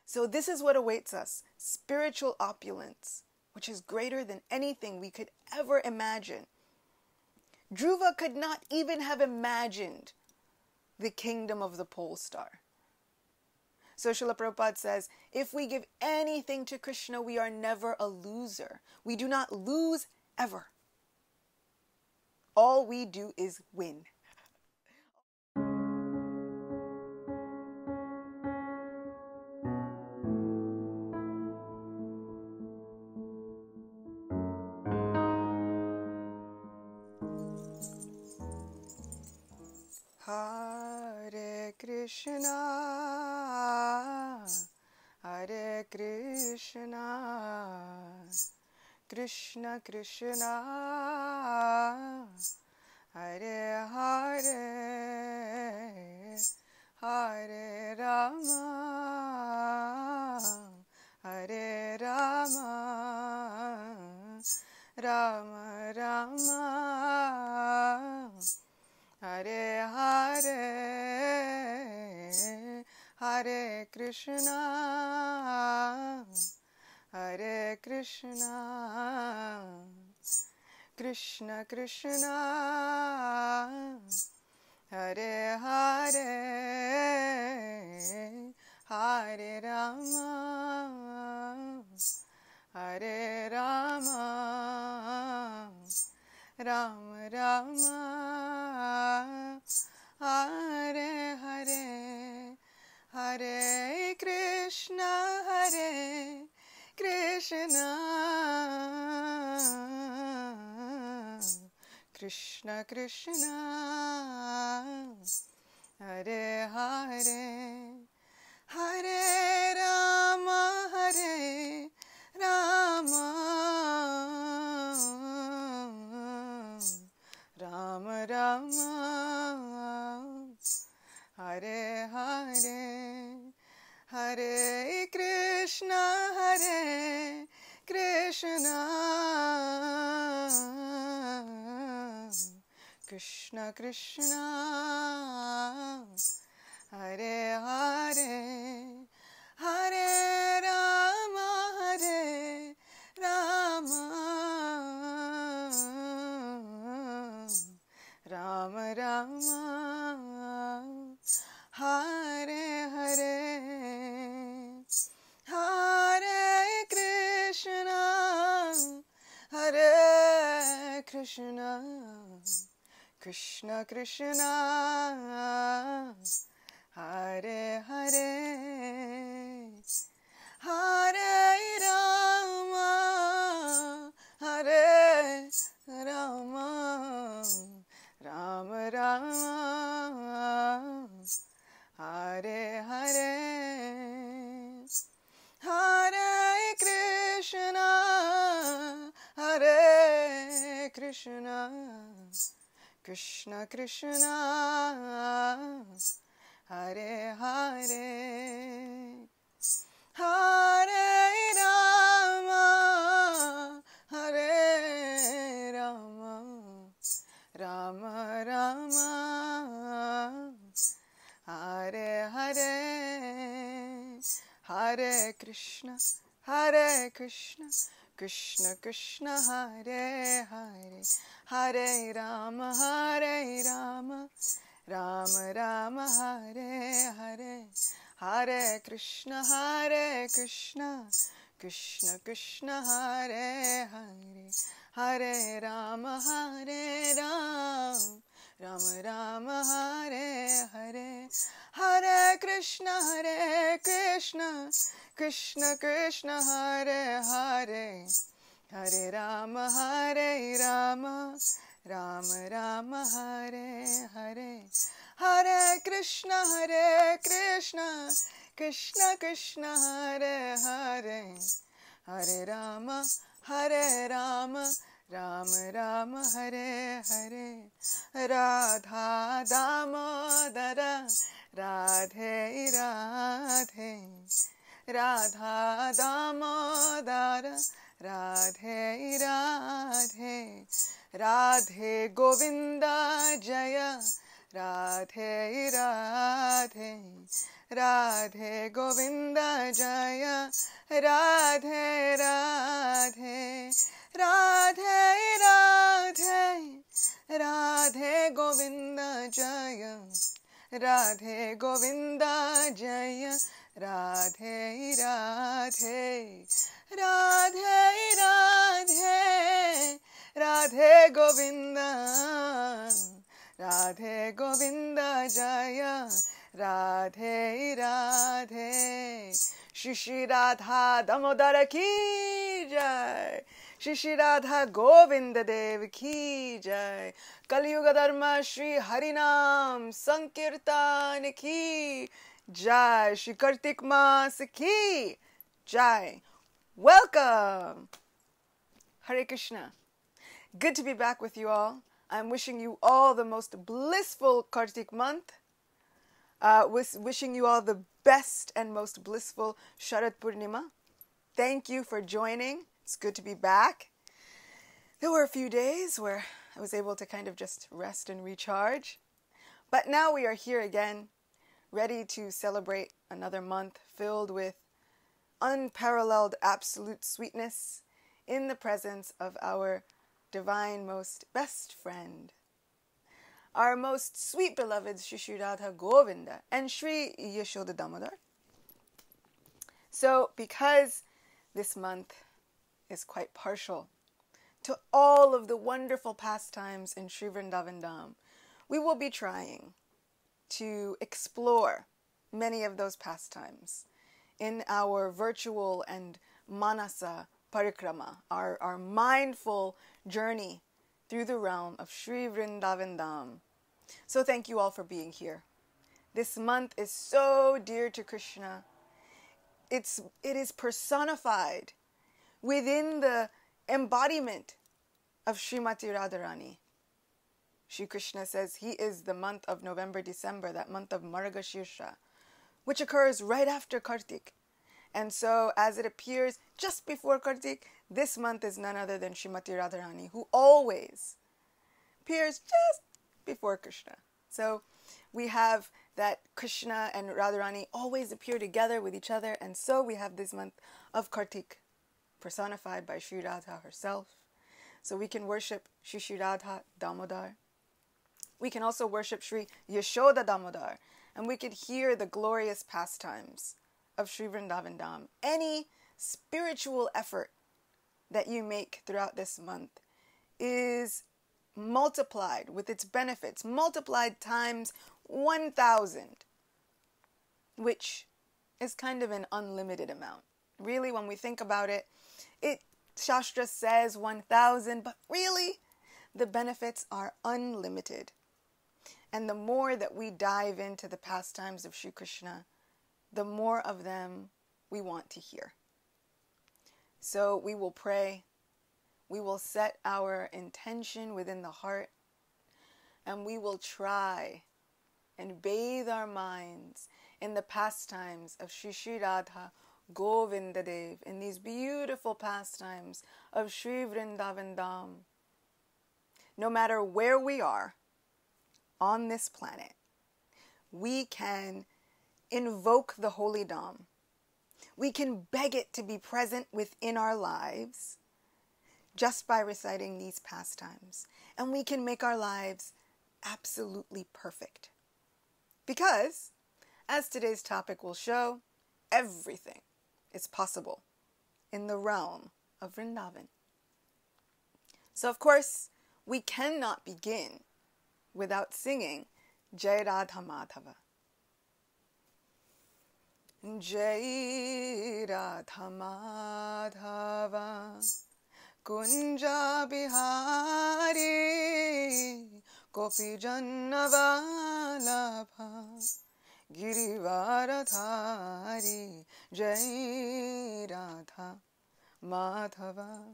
So this is what awaits us, spiritual opulence, which is greater than anything we could ever imagine. Dhruva could not even have imagined the kingdom of the pole star. So Srila Prabhupada says, if we give anything to Krishna, we are never a loser. We do not lose ever. All we do is win. Hare Krishna, Hare Krishna, Krishna Krishna, Hare Hare, Hare Rama, Hare Rama, Rama Rama, Hare Hare, Hare Krishna, Hare Krishna, Krishna Krishna, Hare Hare, Hare Rama, Hare Rama, Rama Rama, Hare Hare, Hare Krishna, Hare Krishna, Krishna Krishna, Hare Hare, Hare Rama, Hare Rama, Rama Rama, Hare Hare, Hare Krishna, Hare Krishna, Krishna Krishna, Hare Hare, Hare Rama, Hare Rama, Rama Rama, Hare Hare, Hare Krishna, Hare Krishna, Krishna Krishna, Hare Hare, Hare Rama, Hare Rama, Rama Rama, Hare Hare, Hare Krishna, Hare Krishna, Krishna Krishna, Hare Hare, Hare Rama, Hare Rama, Rama Rama, Hare Hare, Hare Krishna, Hare Krishna, Krishna Krishna, Hare Hare, Hare Rama, Rama Rama, Hare Hare, Hare Krishna, Krishna Krishna, Hare Hare, Hare Rama, Rama Rama, Hare Hare, Hare Krishna, Krishna Krishna, Hare Hare, Hare Rama, Rama Rama, Hare Hare, Hare Krishna, Krishna Krishna, Hare Hare, Hare Rama, Rama Rama, Hare Hare, Radha Damodara, Radhe Radhe, Radha Damodara, Radhe Radhe, Radhe Govinda Jaya, Radhe Radhe, Radhe Govinda Jaya, Radhe Radhe, Radhe Radhe, Radhe Govinda Jaya, Radhe Govinda Jaya, Radhe Radhe, Radhe Radhe, Radhe Govinda, Radhe Govinda Jaya, Radhe Radhe. Shri Radha Damodara ki jai, Shri Radha Govinda Dev ki jai, Kali Yuga Dharma Shri Harinam Sankirtan ki jai, Shri Kartik Mas ki jai. Welcome! Hare Krishna. Good to be back with you all. I'm wishing you all the most blissful Kartik month. Wishing you all the best and most blissful Sharad Purnima. Thank you for joining. It's good to be back. There were a few days where I was able to kind of just rest and recharge. But now we are here again, ready to celebrate another month filled with unparalleled absolute sweetness in the presence of our divine most best friend, our most sweet beloved Shri Radha Govinda and Shri Yashoda Damodar. So because this month is quite partial to all of the wonderful pastimes in Sri Vrindavan Dham, we will be trying to explore many of those pastimes in our virtual and manasa parikrama, our mindful journey through the realm of Sri Vrindavan Dham. So thank you all for being here. This month is so dear to Krishna. It is personified within the embodiment of Srimati Radharani. Shri Krishna says he is the month of November, December, that month of Margashirsha, which occurs right after Kartik. And so, as it appears just before Kartik, this month is none other than Srimati Radharani, who always appears just before Krishna. So, we have that Krishna and Radharani always appear together with each other, and so we have this month of Kartik, personified by Sri Radha herself. So we can worship Shri Radha Damodar. We can also worship Shri Yashoda Damodar, and we could hear the glorious pastimes of Sri Vrindavan Dham. Any spiritual effort that you make throughout this month is multiplied with its benefits, multiplied times 1,000, which is kind of an unlimited amount. Really, when we think about it, Shastra says 1,000, but really, the benefits are unlimited. And the more that we dive into the pastimes of Sri Krishna, the more of them we want to hear. So we will pray, we will set our intention within the heart, and we will try and bathe our minds in the pastimes of Shri Radha Govinda Dev, in these beautiful pastimes of Sri Vrindavan Dham. No matter where we are on this planet, we can invoke the holy Dham. We can beg it to be present within our lives just by reciting these pastimes. And we can make our lives absolutely perfect. Because, as today's topic will show, everything is possible in the realm of Vrindavan. So, of course, we cannot begin without singing Jai Radha Madhava. Jai Radha Madhava Kunja Bihari Gopi Jannavalabha Girivaradhari Jai Radha Madhava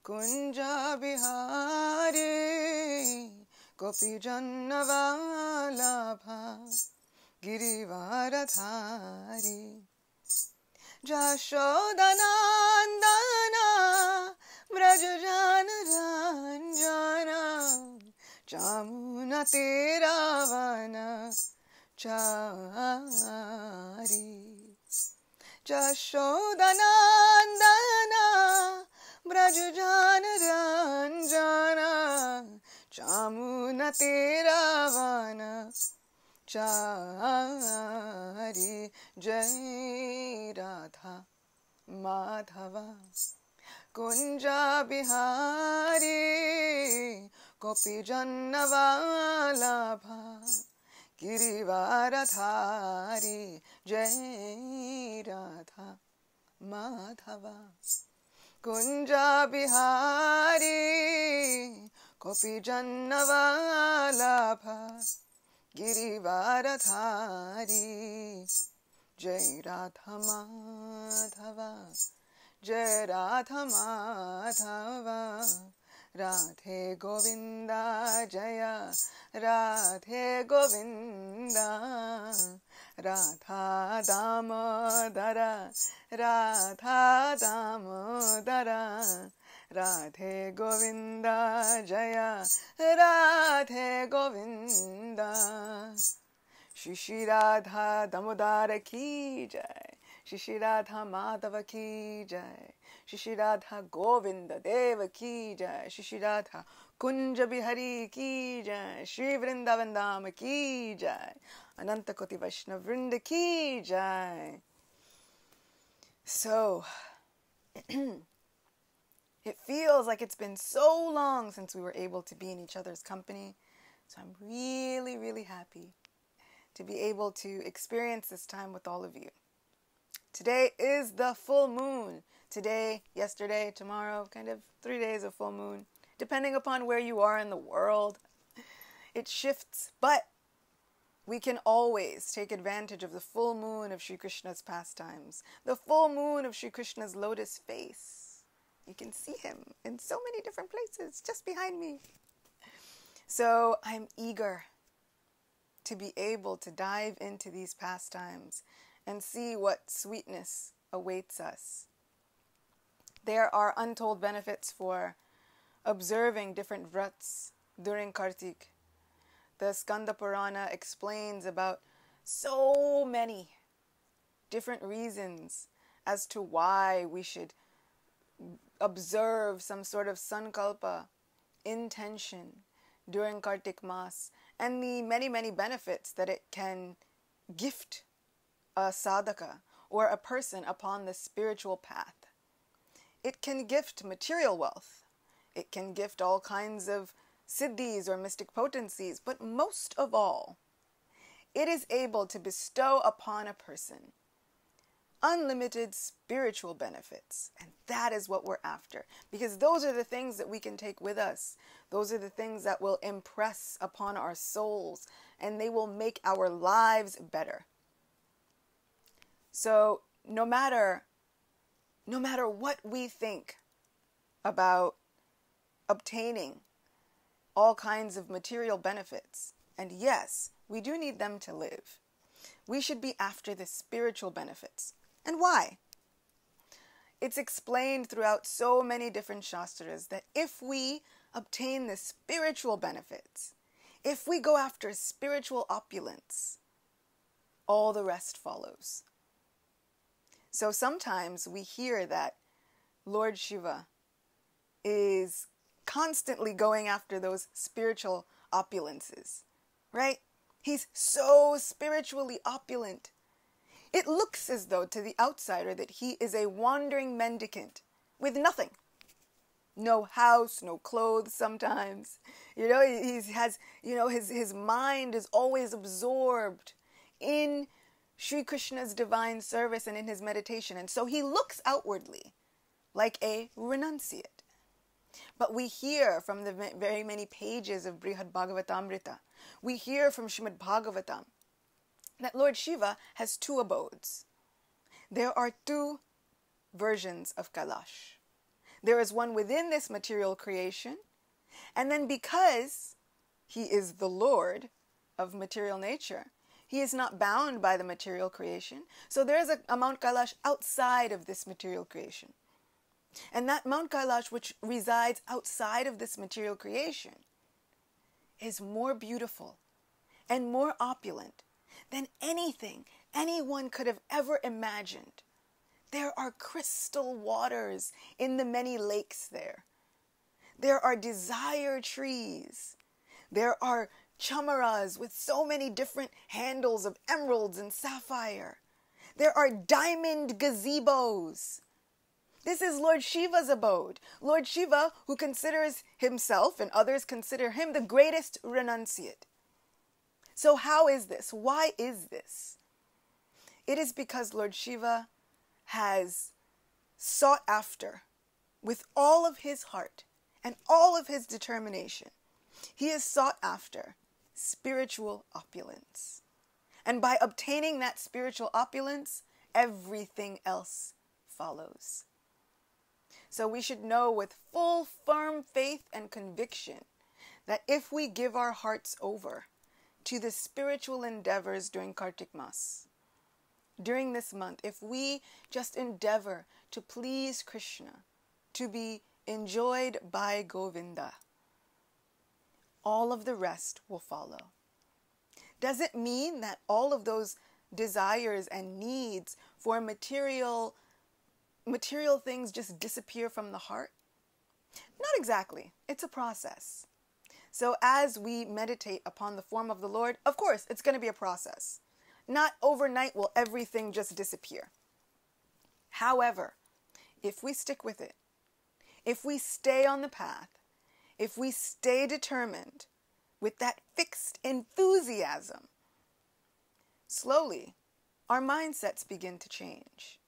Kunja Bihari Gopi Jannavalabha Girivaradhari Jashodanandana Brajajana Ranjana Jamuna Tiravana Chari Jashodanandana Brajujana Ranjana Chamunatiravana Chari Jai Radha Madhava Kunja Bihari Gopi Jannavalabha Girivaradhari Jai Radha Madhava Kunja Bihari Gopi Jannavalabha Girivaradhari Jai Radha Madhava Jai Radha Madhava Radhe Govinda Jaya Radhe Govinda Radha Damodara Radha Damodara Radhe Govinda Jaya Radhe Govinda Shri Radha Damodara Ki Jai Shri Radha Madhava Ki Jai Shri Radha Govinda Deva Ki Jai Shri Radha Kunja Bihari Ki Jai Sri Vrindavan Dham Ki Jai Ananta Koti Vaishnav Vrinda Ki Jai. So it feels like it's been so long since we were able to be in each other's company. So I'm really, really happy to be able to experience this time with all of you. Today is the full moon. Today, yesterday, tomorrow, kind of 3 days of full moon, depending upon where you are in the world. It shifts, but we can always take advantage of the full moon of Sri Krishna's pastimes, the full moon of Sri Krishna's lotus face. You can see him in so many different places just behind me. So I'm eager to be able to dive into these pastimes and see what sweetness awaits us. There are untold benefits for observing different vrats during Kartik. The Skanda Purana explains about so many different reasons as to why we should observe some sort of sankalpa, intention, during Kartik Mas, and the many, many benefits that it can gift a sadhaka or a person upon the spiritual path. It can gift material wealth. It can gift all kinds of siddhis or mystic potencies, but most of all, it is able to bestow upon a person unlimited spiritual benefits. And that is what we're after, because those are the things that we can take with us. Those are the things that will impress upon our souls, and they will make our lives better. So no matter what we think about obtaining all kinds of material benefits, and yes, we do need them to live, we should be after the spiritual benefits. And why? It's explained throughout so many different shastras that if we obtain the spiritual benefits, if we go after spiritual opulence, all the rest follows. So sometimes we hear that Lord Shiva is constantly going after those spiritual opulences, right? He's so spiritually opulent. It looks as though to the outsider that he is a wandering mendicant with nothing. No house, no clothes sometimes. His mind is always absorbed in Sri Krishna's divine service and in his meditation. And so he looks outwardly like a renunciate. But we hear from the very many pages of Brihad Bhagavatamrita, we hear from Srimad Bhagavatam, that Lord Shiva has two abodes. There are two versions of Kailash. There is one within this material creation, and then because he is the Lord of material nature, he is not bound by the material creation. So there is a Mount Kailash outside of this material creation. And that Mount Kailash, which resides outside of this material creation, is more beautiful and more opulent than anything anyone could have ever imagined. There are crystal waters in the many lakes there. There are desire trees. There are chamaras with so many different handles of emeralds and sapphire. There are diamond gazebos. This is Lord Shiva's abode. Lord Shiva, who considers himself and others consider him the greatest renunciate. So how is this? Why is this? It is because Lord Shiva has sought after, with all of his heart and all of his determination, he has sought after spiritual opulence. And by obtaining that spiritual opulence, everything else follows. So we should know with full, firm faith and conviction that if we give our hearts over to the spiritual endeavors during Kartik Mas, during this month, if we just endeavor to please Krishna, to be enjoyed by Govinda, all of the rest will follow. Does it mean that all of those desires and needs for material things just disappear from the heart? Not exactly. It's a process. So as we meditate upon the form of the Lord, of course, it's going to be a process. Not overnight will everything just disappear. However, if we stick with it, if we stay on the path, if we stay determined with that fixed enthusiasm, slowly our mindsets begin to change.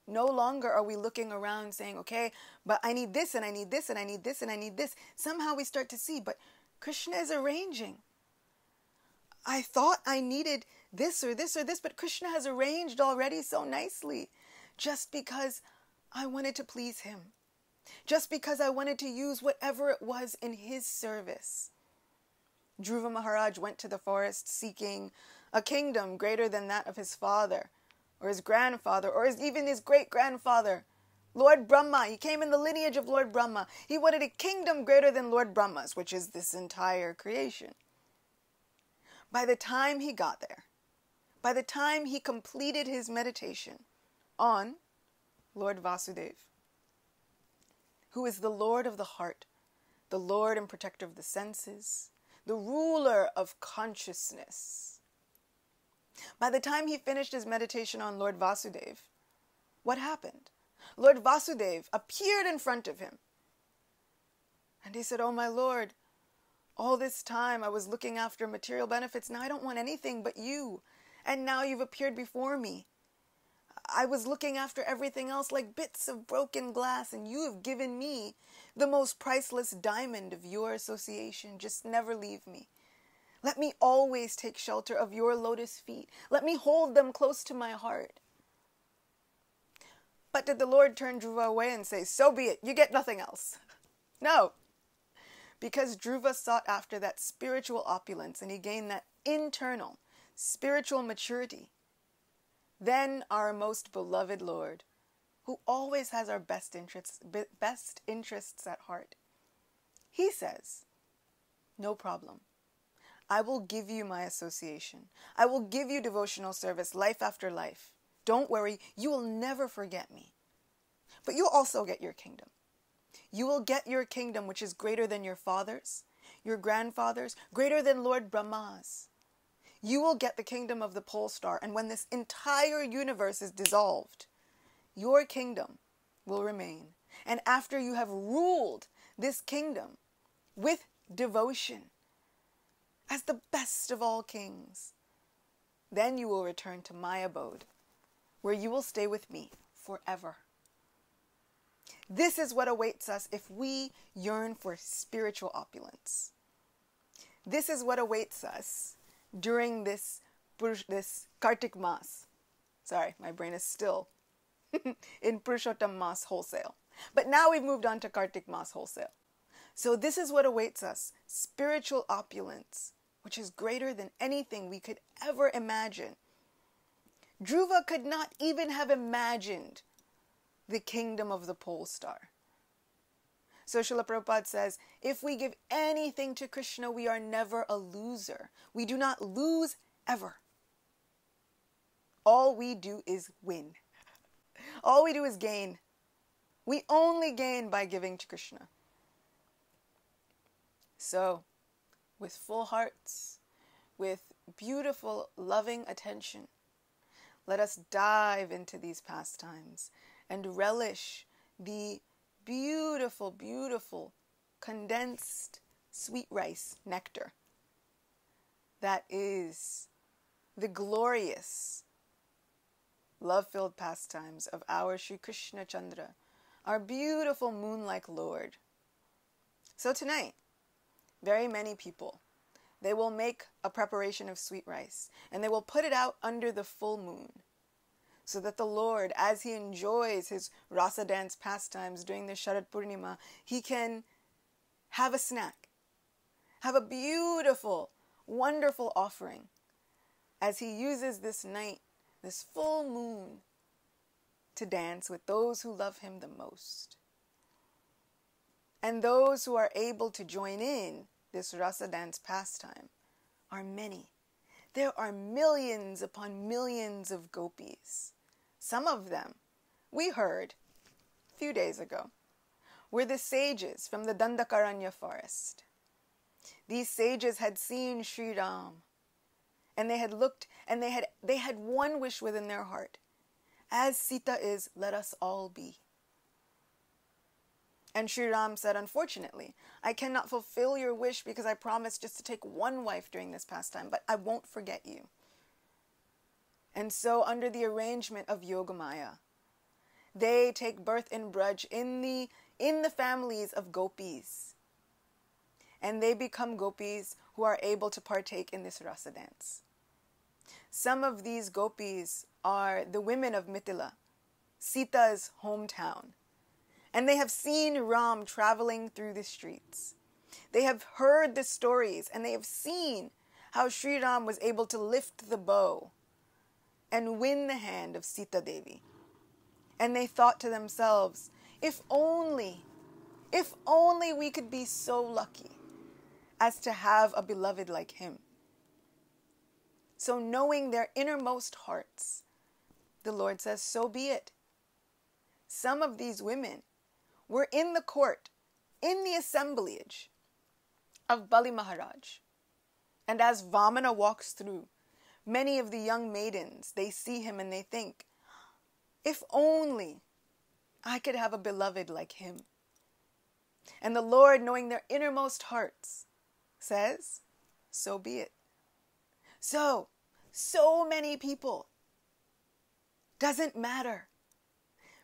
No longer are we looking around saying, okay, but I need this and I need this and I need this and I need this. Somehow we start to see, but Krishna is arranging. I thought I needed this or this or this, but Krishna has arranged already so nicely. Just because I wanted to please him. Just because I wanted to use whatever it was in his service. Dhruva Maharaj went to the forest seeking a kingdom greater than that of his father, or his grandfather, or even his great-grandfather. Lord Brahma, he came in the lineage of Lord Brahma. He wanted a kingdom greater than Lord Brahma's, which is this entire creation. By the time he got there, by the time he completed his meditation on Lord Vasudeva, who is the Lord of the heart, the Lord and protector of the senses, the ruler of consciousness. By the time he finished his meditation on Lord Vasudeva, what happened? Lord Vasudeva appeared in front of him. And he said, "Oh my Lord, all this time I was looking after material benefits. Now I don't want anything but you. And now you've appeared before me. I was looking after everything else like bits of broken glass, and you have given me the most priceless diamond of your association. Just never leave me. Let me always take shelter of your lotus feet. Let me hold them close to my heart." But did the Lord turn Dhruva away and say, "So be it, you get nothing else"? No. Because Dhruva sought after that spiritual opulence and he gained that internal spiritual maturity. Then our most beloved Lord, who always has our best interests at heart, he says, "No problem. I will give you my association. I will give you devotional service life after life. Don't worry, you will never forget me. But you'll also get your kingdom. You will get your kingdom which is greater than your father's, your grandfather's, greater than Lord Brahma's. You will get the kingdom of the pole star, and when this entire universe is dissolved, your kingdom will remain. And after you have ruled this kingdom with devotion as the best of all kings, then you will return to my abode, where you will stay with me forever." This is what awaits us if we yearn for spiritual opulence. This is what awaits us during this Kartik Mas. Sorry, my brain is still in Purushottam Mas wholesale. But now we've moved on to Kartik Mas wholesale. So this is what awaits us, spiritual opulence, which is greater than anything we could ever imagine. Dhruva could not even have imagined the kingdom of the pole star. So Srila Prabhupada says, if we give anything to Krishna, we are never a loser. We do not lose ever. All we do is win. All we do is gain. We only gain by giving to Krishna. So, with full hearts, with beautiful, loving attention, let us dive into these pastimes and relish the beautiful, beautiful, condensed sweet rice nectar that is the glorious, love-filled pastimes of our Sri Krishna Chandra, our beautiful moon-like Lord. So tonight, very many people, they will make a preparation of sweet rice and they will put it out under the full moon so that the Lord, as he enjoys his rasa dance pastimes during the Sharad Purnima, he can have a snack, have a beautiful, wonderful offering as he uses this night, this full moon, to dance with those who love him the most. And those who are able to join in this rasa dance pastime are many. There are millions upon millions of gopis. Some of them, we heard a few days ago, were the sages from the Dandakaranya forest. These sages had seen Sri Ram, and they had looked, and they had one wish within their heart. As Sita is, let us all be. And Sri Ram said, unfortunately, I cannot fulfill your wish because I promised just to take one wife during this pastime, but I won't forget you. And so under the arrangement of Yogamaya, they take birth in Braj in the families of gopis. And they become gopis who are able to partake in this rasa dance. Some of these gopis are the women of Mithila, Sita's hometown. And they have seen Ram traveling through the streets. They have heard the stories and they have seen how Sri Ram was able to lift the bow and win the hand of Sita Devi. And they thought to themselves, if only we could be so lucky as to have a beloved like him. So knowing their innermost hearts, the Lord says, so be it. Some of these women were in the court, in the assemblage of Bali Maharaj. And as Vamana walks through, many of the young maidens, they see him and they think, if only I could have a beloved like him. And the Lord, knowing their innermost hearts, says, so be it. So many people. Doesn't matter.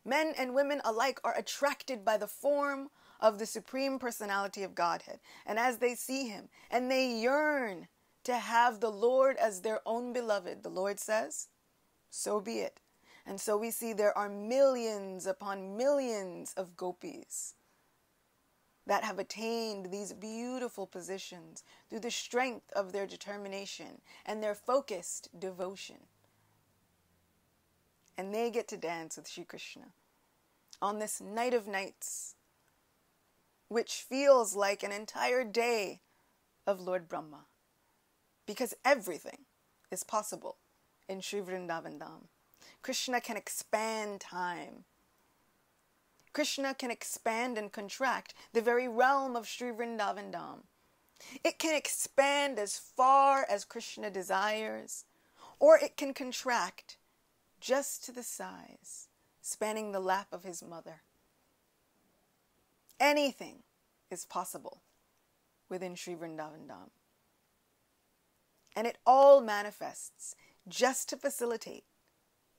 Men and women alike are attracted by the form of the Supreme Personality of Godhead. And as they see him, and they yearn to have the Lord as their own beloved, the Lord says, so be it. And so we see there are millions upon millions of gopis that have attained these beautiful positions through the strength of their determination and their focused devotion. And they get to dance with Sri Krishna on this night of nights, which feels like an entire day of Lord Brahma, because everything is possible in Sri Vrindavan Dham. Krishna can expand time. Krishna can expand and contract the very realm of Sri Vrindavan Dham. It can expand as far as Krishna desires, or it can contract just to the size, spanning the lap of his mother. Anything is possible within Sri Vrindavan Dham. And it all manifests just to facilitate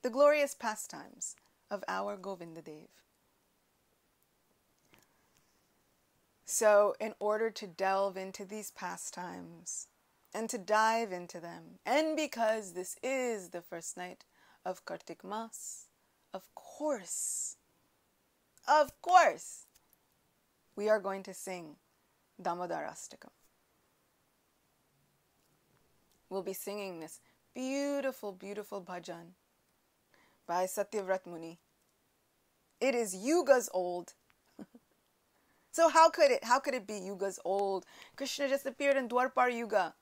the glorious pastimes of our Govinda Dev. So, in order to delve into these pastimes and to dive into them, and because this is the first night of Kartik Mas, of course, we are going to sing Damodarastakam. We'll be singing this beautiful, beautiful bhajan by Satyavrat Muni. It is yugas old. So how could it be yugas old? Krishna just appeared in Dwarpar Yuga.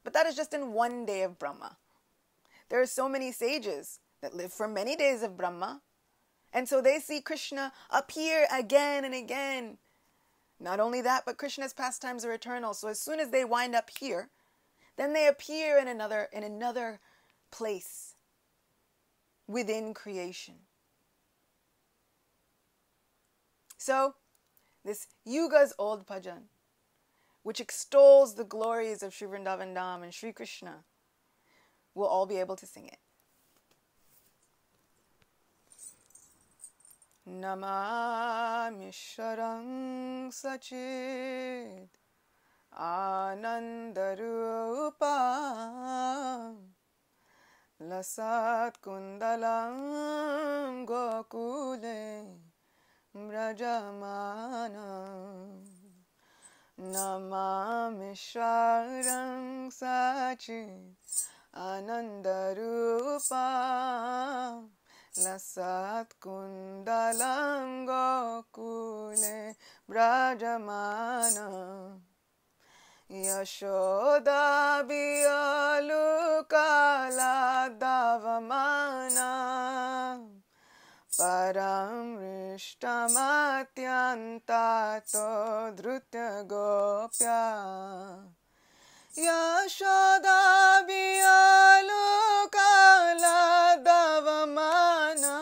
But that is just in one day of Brahma. There are so many sages that live for many days of Brahma. And so they see Krishna appear again and again. Not only that, but Krishna's pastimes are eternal. So as soon as they wind up here, then they appear in another place within creation. So, this Yuga's old bhajan, which extols the glories of Sri Vrindavan Dham and Sri Krishna, we'll all be able to sing it. Namami Sharang Sachid Anandarupa Lasat Kundalam Gokule Brajamana Namami Sharang Sachid Anandarupa Lasat Kundalam Gokule Brajamana Yashoda Biyalukala Davamana Param Rishtamatyantato Drutya Gopya Yashoda Biyalukala Davamana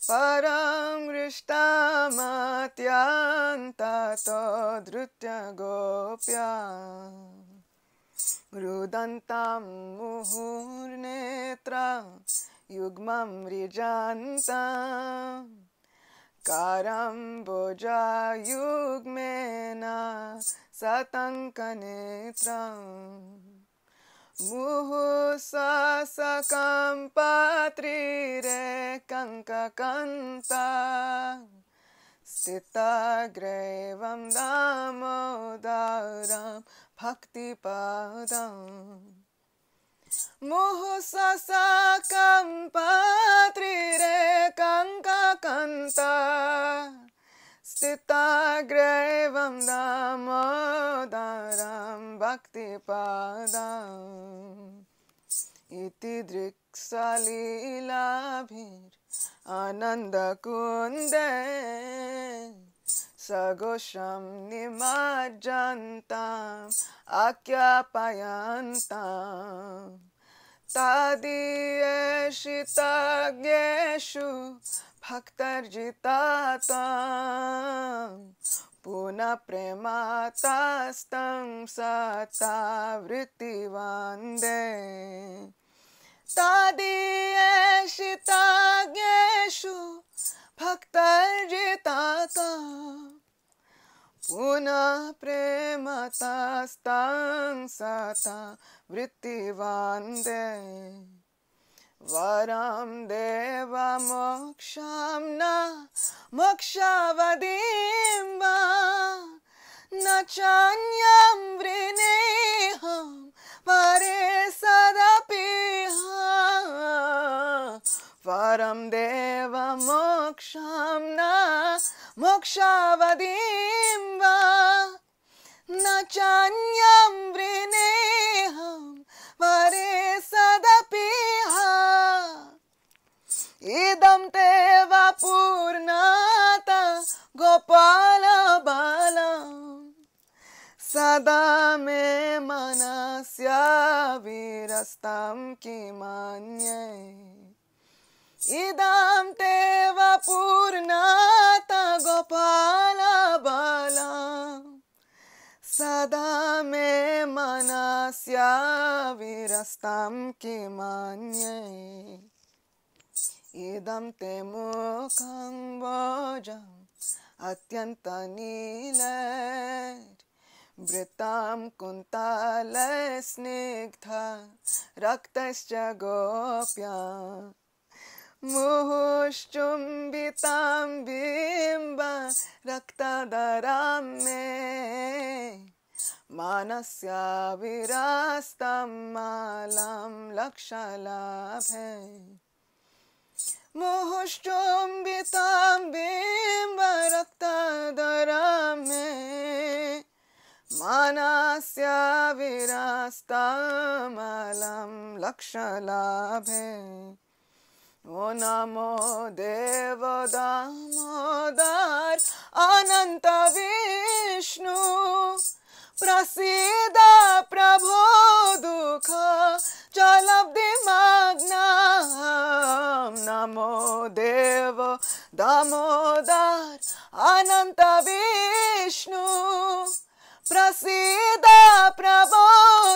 Param Rishtamatyantato Drutya Gopya Rudantam Muhurnetra Yugmam Rijantam Karam Boja Yugmena Satankanetram Muhusasakam Patrire Kankakanta Stita Grevam Damodaram Bhakti Padam Muhusasakam Patrire Kankakanta Stita Grevam Damodaram Bhakti Padam Iti Driksalilabhir Ananda Kunde Sagosham Nimajantam Akyapayantam Tadiyeshitagneshu Bhaktarjitatam Puna Prematastam Sata Vrittivande Tadiyeshitagneshu Bhaktarjitatam Puna Prematastam Sata Vrittivande Varam Deva Mokshamna Mokshavadimba Nachanyam Vrineham Pare Sadapiha Varam Deva Mokshamna Mokshavadimba Nachanyam Vrineham Pare Sadapiha Idam Teva Purnata Gopala Balam Sada Me Manasya Virastam Kimanye Idam Teva Purnata Gopala Balam Sada Me Manasya Virastam Kimanye Idam Te Mukham Vojam Atyanta Nilet Britam Kuntale Snigdha Raktascha Gopya Muhushchumbitam Bimba Raktadaram Me Manasya Virastam Malam Lakshalabhe Muhushchumbitam Bimba Raktadaram Me Manasya Virastam Malam Lakshalabhe O Namo Deva Damodar Ananta Vishnu Prasida Prabho Dukha Jalabdi Magnam Namo Deva Damodar Ananta Vishnu Prasida Prabho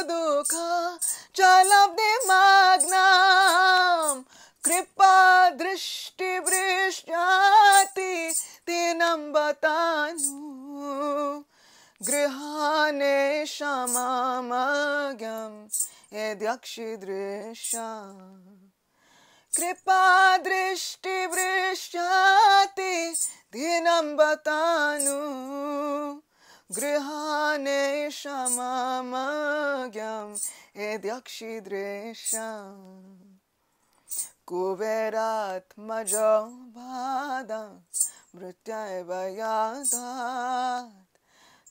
Dukha Jalabdi Magnam Kripa Drishti Vrishyati Tinam Batanu Grihane Shamamagyam Edyakshidrisha Kripa Drishti Vrishyati Tinam Batanu Grihane Shamamagyam Edyakshidrisha Kuverat Majo Bhadam Mrityaiva Yadat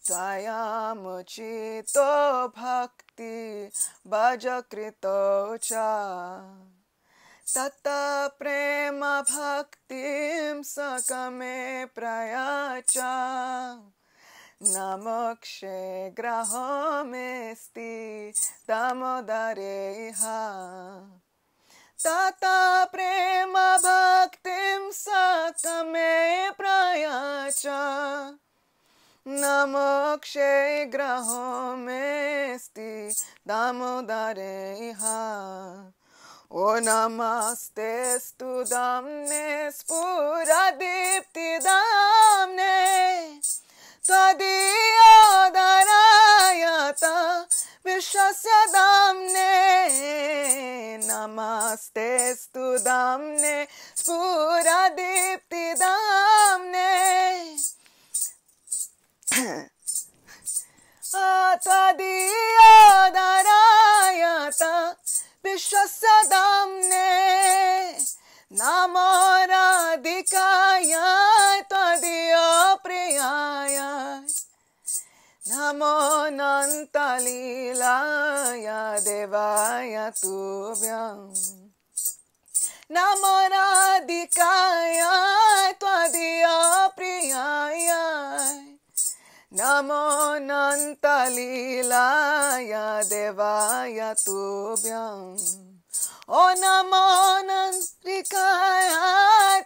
Tayamuchito Bhakti Bhajakrito Cha Tata Prema Bhaktim Sakame Prayacha Namokshe Grahomesti Damodareha Tata Prema Bhaktim Sakame Prayacha Namokshe Grahomesti Damodareha O Namaste Studamne Spuradipti Damne Tvadiya Darayata Vishasya Damne Namaste Studamne Spuradipti Damne Tvadiya Darayata Vishasya Damne Namo Radhikaya Tvadiya Priyaya Namo Nantalilaya Devaya Tubhyam Namo Radhikaya Tvadiya Priyaya Namo Nantalilaya Devaya Tubhyam O Namo Nantrikaya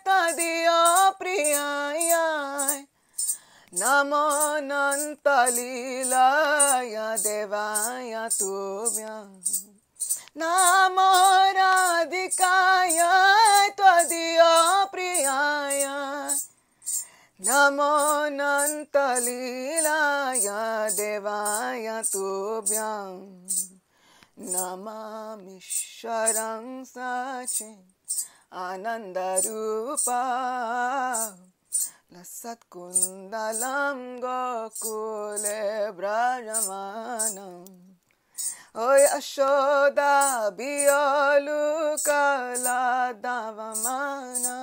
Tvadiya Priyaya Namo Nantalilaya Devaya Tubhyam Namo Radhikaya Tvadiya Priyaya Namo Nantalilaya Devaya Tubhyam Namami Sharang Sachin Anandarupa Lasat Kundalam Gokule Brajamanam Oy Ashoda Biyaluka Ladavamana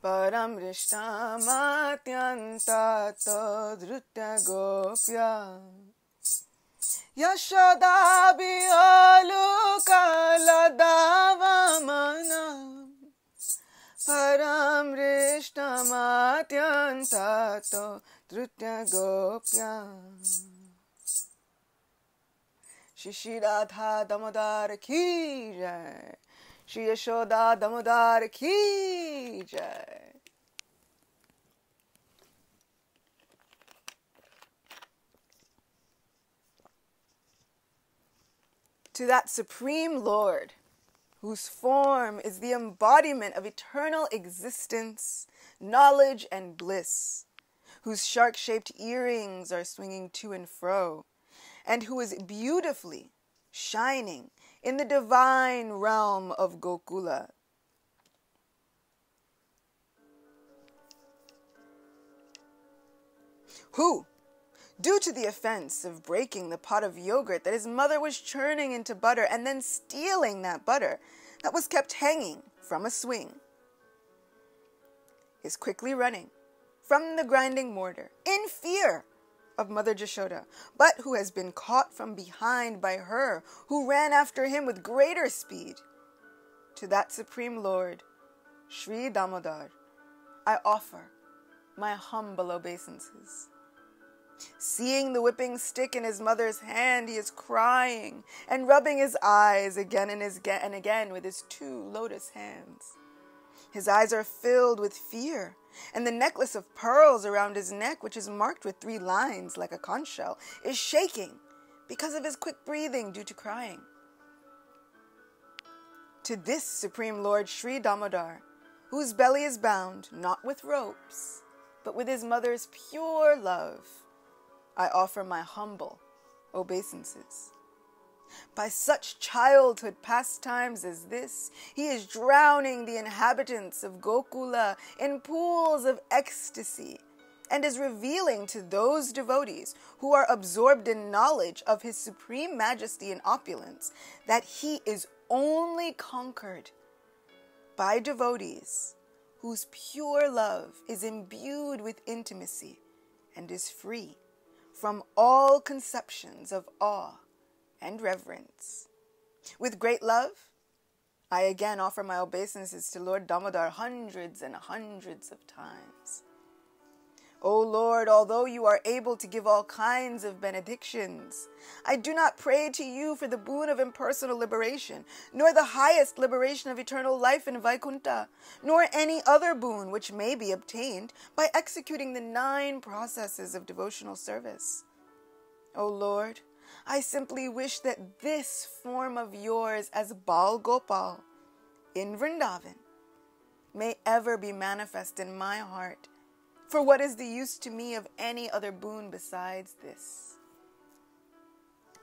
Param Rishtamatyanta Drutya Gopya Yashoda Biyaluka Ladavamana Param Rishtamatyanta Drutya Gopya Shri Radha Damodar Ki Jai Shri Yashoda Damodar Ki Jai. To that Supreme Lord, whose form is the embodiment of eternal existence, knowledge, and bliss, whose shark-shaped earrings are swinging to and fro, and who is beautifully shining in the divine realm of Gokula. Who, due to the offense of breaking the pot of yogurt that his mother was churning into butter and then stealing that butter that was kept hanging from a swing, is quickly running from the grinding mortar in fear of Mother Jashoda, but who has been caught from behind by her, who ran after him with greater speed. To that Supreme Lord, Sri Damodar, I offer my humble obeisances. Seeing the whipping stick in his mother's hand, he is crying and rubbing his eyes again and again with his 2 lotus hands. His eyes are filled with fear, and the necklace of pearls around his neck, which is marked with 3 lines like a conch shell, is shaking because of his quick breathing due to crying. To this Supreme Lord Sri Damodar, whose belly is bound not with ropes, but with his mother's pure love, I offer my humble obeisances. By such childhood pastimes as this, he is drowning the inhabitants of Gokula in pools of ecstasy, and is revealing to those devotees who are absorbed in knowledge of his supreme majesty and opulence that he is only conquered by devotees whose pure love is imbued with intimacy and is free from all conceptions of awe and reverence. With great love, I again offer my obeisances to Lord Damodar hundreds and hundreds of times. O Lord, although you are able to give all kinds of benedictions, I do not pray to you for the boon of impersonal liberation, nor the highest liberation of eternal life in Vaikuntha, nor any other boon which may be obtained by executing the 9 processes of devotional service. O Lord, I simply wish that this form of yours as Bal Gopal in Vrindavan may ever be manifest in my heart. For what is the use to me of any other boon besides this?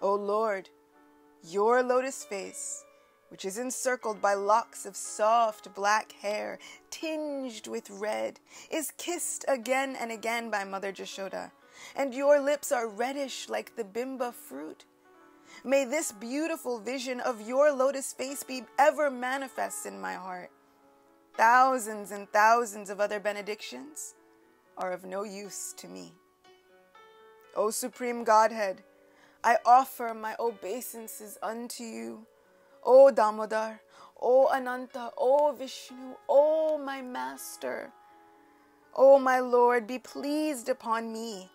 O Lord, your lotus face, which is encircled by locks of soft black hair tinged with red, is kissed again and again by Mother Jashoda, and your lips are reddish like the bimba fruit. May this beautiful vision of your lotus face be ever manifest in my heart. Thousands and thousands of other benedictions are of no use to me. O Supreme Godhead, I offer my obeisances unto you. O Damodar, O Ananta, O Vishnu, O my Master. O my Lord, be pleased upon me.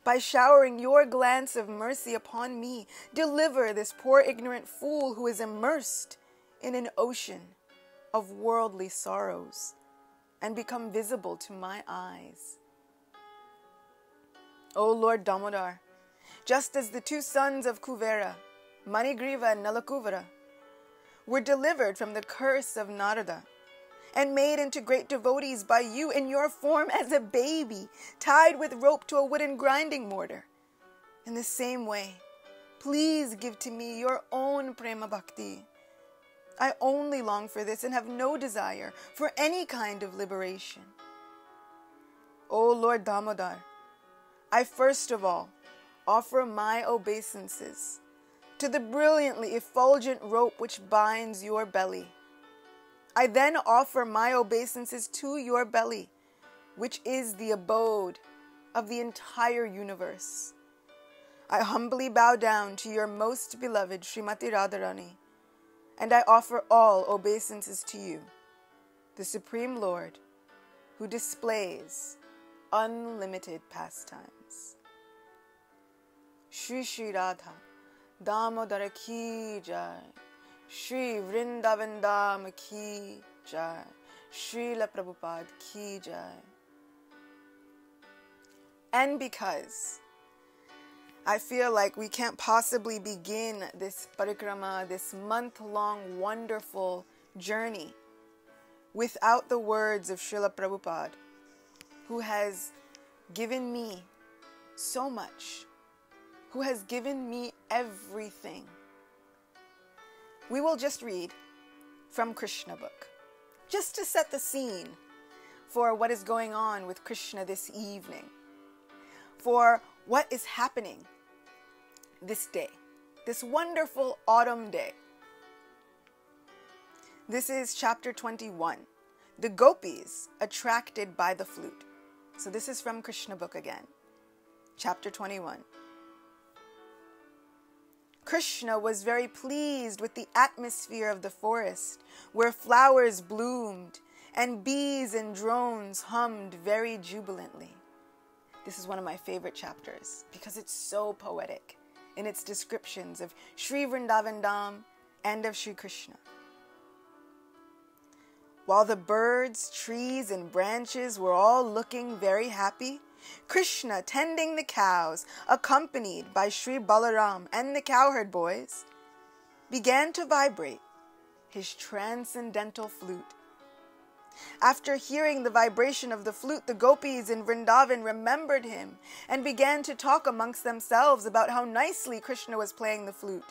By showering your glance of mercy upon me, deliver this poor ignorant fool who is immersed in an ocean of worldly sorrows, and become visible to my eyes. O Lord Damodar, just as the 2 sons of Kuvera, Manigriva and Nalakuvara, were delivered from the curse of Narada, and made into great devotees by you in your form as a baby, tied with rope to a wooden grinding mortar. In the same way, please give to me your own prema bhakti. I only long for this and have no desire for any kind of liberation. O Lord Damodar, I first of all offer my obeisances to the brilliantly effulgent rope which binds your belly. I then offer my obeisances to your belly, which is the abode of the entire universe. I humbly bow down to your most beloved Srimati Radharani, and I offer all obeisances to you, the Supreme Lord, who displays unlimited pastimes. Shri Shri Radha Damodara ki jai, Sri Vrindavan Dham ki jai, Srila Prabhupada ki jai. And because I feel like we can't possibly begin this parikrama, this month-long wonderful journey, without the words of Srila Prabhupada, who has given me so much, who has given me everything. We will just read from Krishna book, just to set the scene for what is going on with Krishna this evening, for what is happening this day, this wonderful autumn day. This is chapter 21, the gopis attracted by the flute. So this is from Krishna book again, chapter 21. Krishna was very pleased with the atmosphere of the forest, where flowers bloomed and bees and drones hummed very jubilantly. This is one of my favorite chapters because it's so poetic in its descriptions of Sri Vrindavan Dham and of Sri Krishna. While the birds, trees, and branches were all looking very happy, Krishna, tending the cows, accompanied by Sri Balaram and the cowherd boys, began to vibrate his transcendental flute. After hearing the vibration of the flute, the gopis in Vrindavan remembered him and began to talk amongst themselves about how nicely Krishna was playing the flute.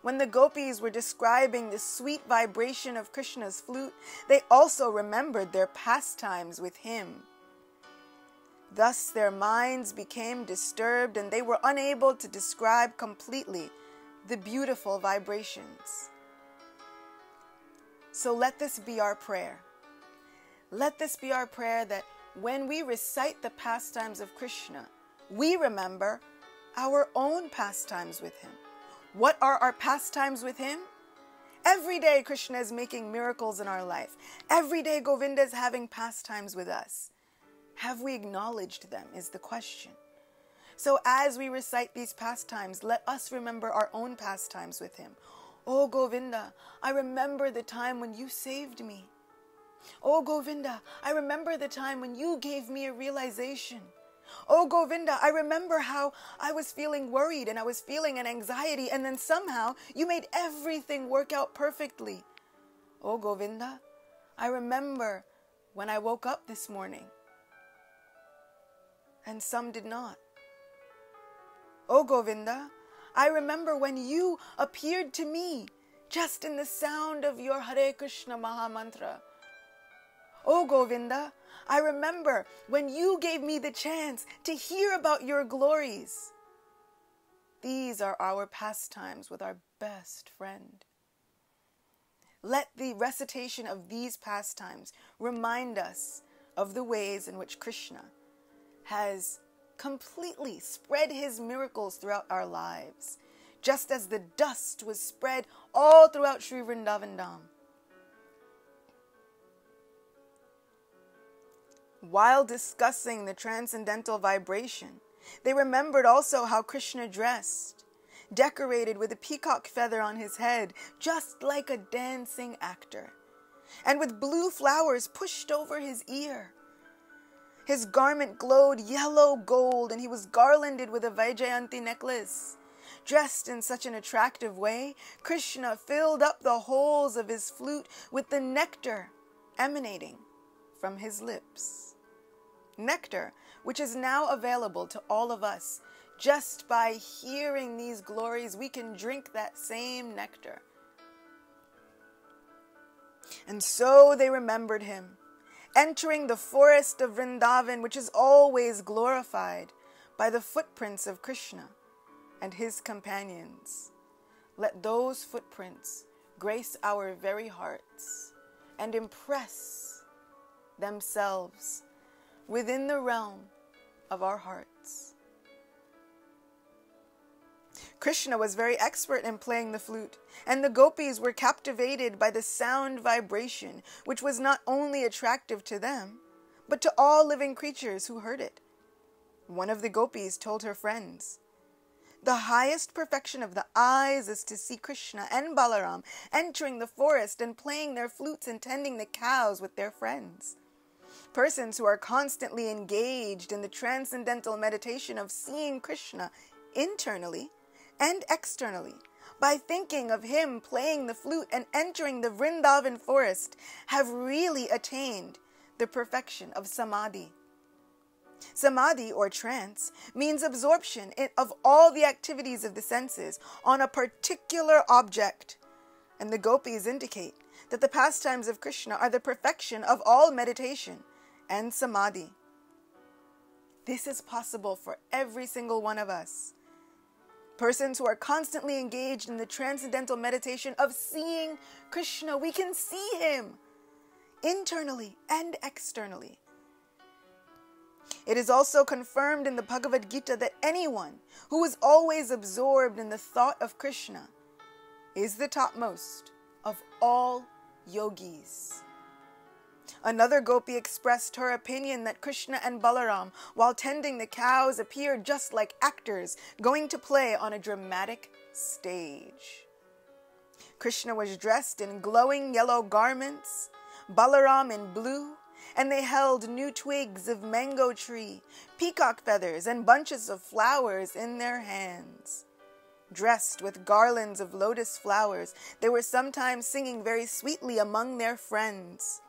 When the gopis were describing the sweet vibration of Krishna's flute, they also remembered their pastimes with him. Thus their minds became disturbed and they were unable to describe completely the beautiful vibrations. So let this be our prayer. Let this be our prayer that when we recite the pastimes of Krishna, we remember our own pastimes with him. What are our pastimes with him? Every day Krishna is making miracles in our life. Every day Govinda is having pastimes with us. Have we acknowledged them is the question. So as we recite these pastimes, let us remember our own pastimes with him. Oh Govinda, I remember the time when you saved me. Oh Govinda, I remember the time when you gave me a realization. Oh Govinda, I remember how I was feeling worried and I was feeling an anxiety, and then somehow you made everything work out perfectly. Oh Govinda, I remember when I woke up this morning and some did not. Oh Govinda, I remember when you appeared to me just in the sound of your Hare Krishna Maha Mantra. Oh Govinda, I remember when you gave me the chance to hear about your glories. These are our pastimes with our best friend. Let the recitation of these pastimes remind us of the ways in which Krishna has completely spread his miracles throughout our lives, just as the dust was spread all throughout Sri Vrindavan Dham. While discussing the transcendental vibration, they remembered also how Krishna dressed, decorated with a peacock feather on his head, just like a dancing actor, and with blue flowers pushed over his ear. His garment glowed yellow gold, and he was garlanded with a Vaijayanti necklace. Dressed in such an attractive way, Krishna filled up the holes of his flute with the nectar emanating from his lips. Nectar, which is now available to all of us. Just by hearing these glories, we can drink that same nectar. And so they remembered him, entering the forest of Vrindavan, which is always glorified by the footprints of Krishna and his companions. Let those footprints grace our very hearts and impress themselves within the realm of our hearts. Krishna was very expert in playing the flute, and the gopis were captivated by the sound vibration, which was not only attractive to them, but to all living creatures who heard it. One of the gopis told her friends, "The highest perfection of the eyes is to see Krishna and Balaram entering the forest and playing their flutes and tending the cows with their friends. Persons who are constantly engaged in the transcendental meditation of seeing Krishna internally and externally, by thinking of him playing the flute and entering the Vrindavan forest, have really attained the perfection of samadhi." Samadhi, or trance, means absorption of all the activities of the senses on a particular object, and the gopis indicate that the pastimes of Krishna are the perfection of all meditation and samadhi. This is possible for every single one of us. Persons who are constantly engaged in the transcendental meditation of seeing Krishna, we can see him internally and externally. It is also confirmed in the Bhagavad Gita that anyone who is always absorbed in the thought of Krishna is the topmost of all yogis. Another gopi expressed her opinion that Krishna and Balaram, while tending the cows, appeared just like actors going to play on a dramatic stage. Krishna was dressed in glowing yellow garments, Balaram in blue, and they held new twigs of mango tree, peacock feathers, and bunches of flowers in their hands. Dressed with garlands of lotus flowers, they were sometimes singing very sweetly among their friends.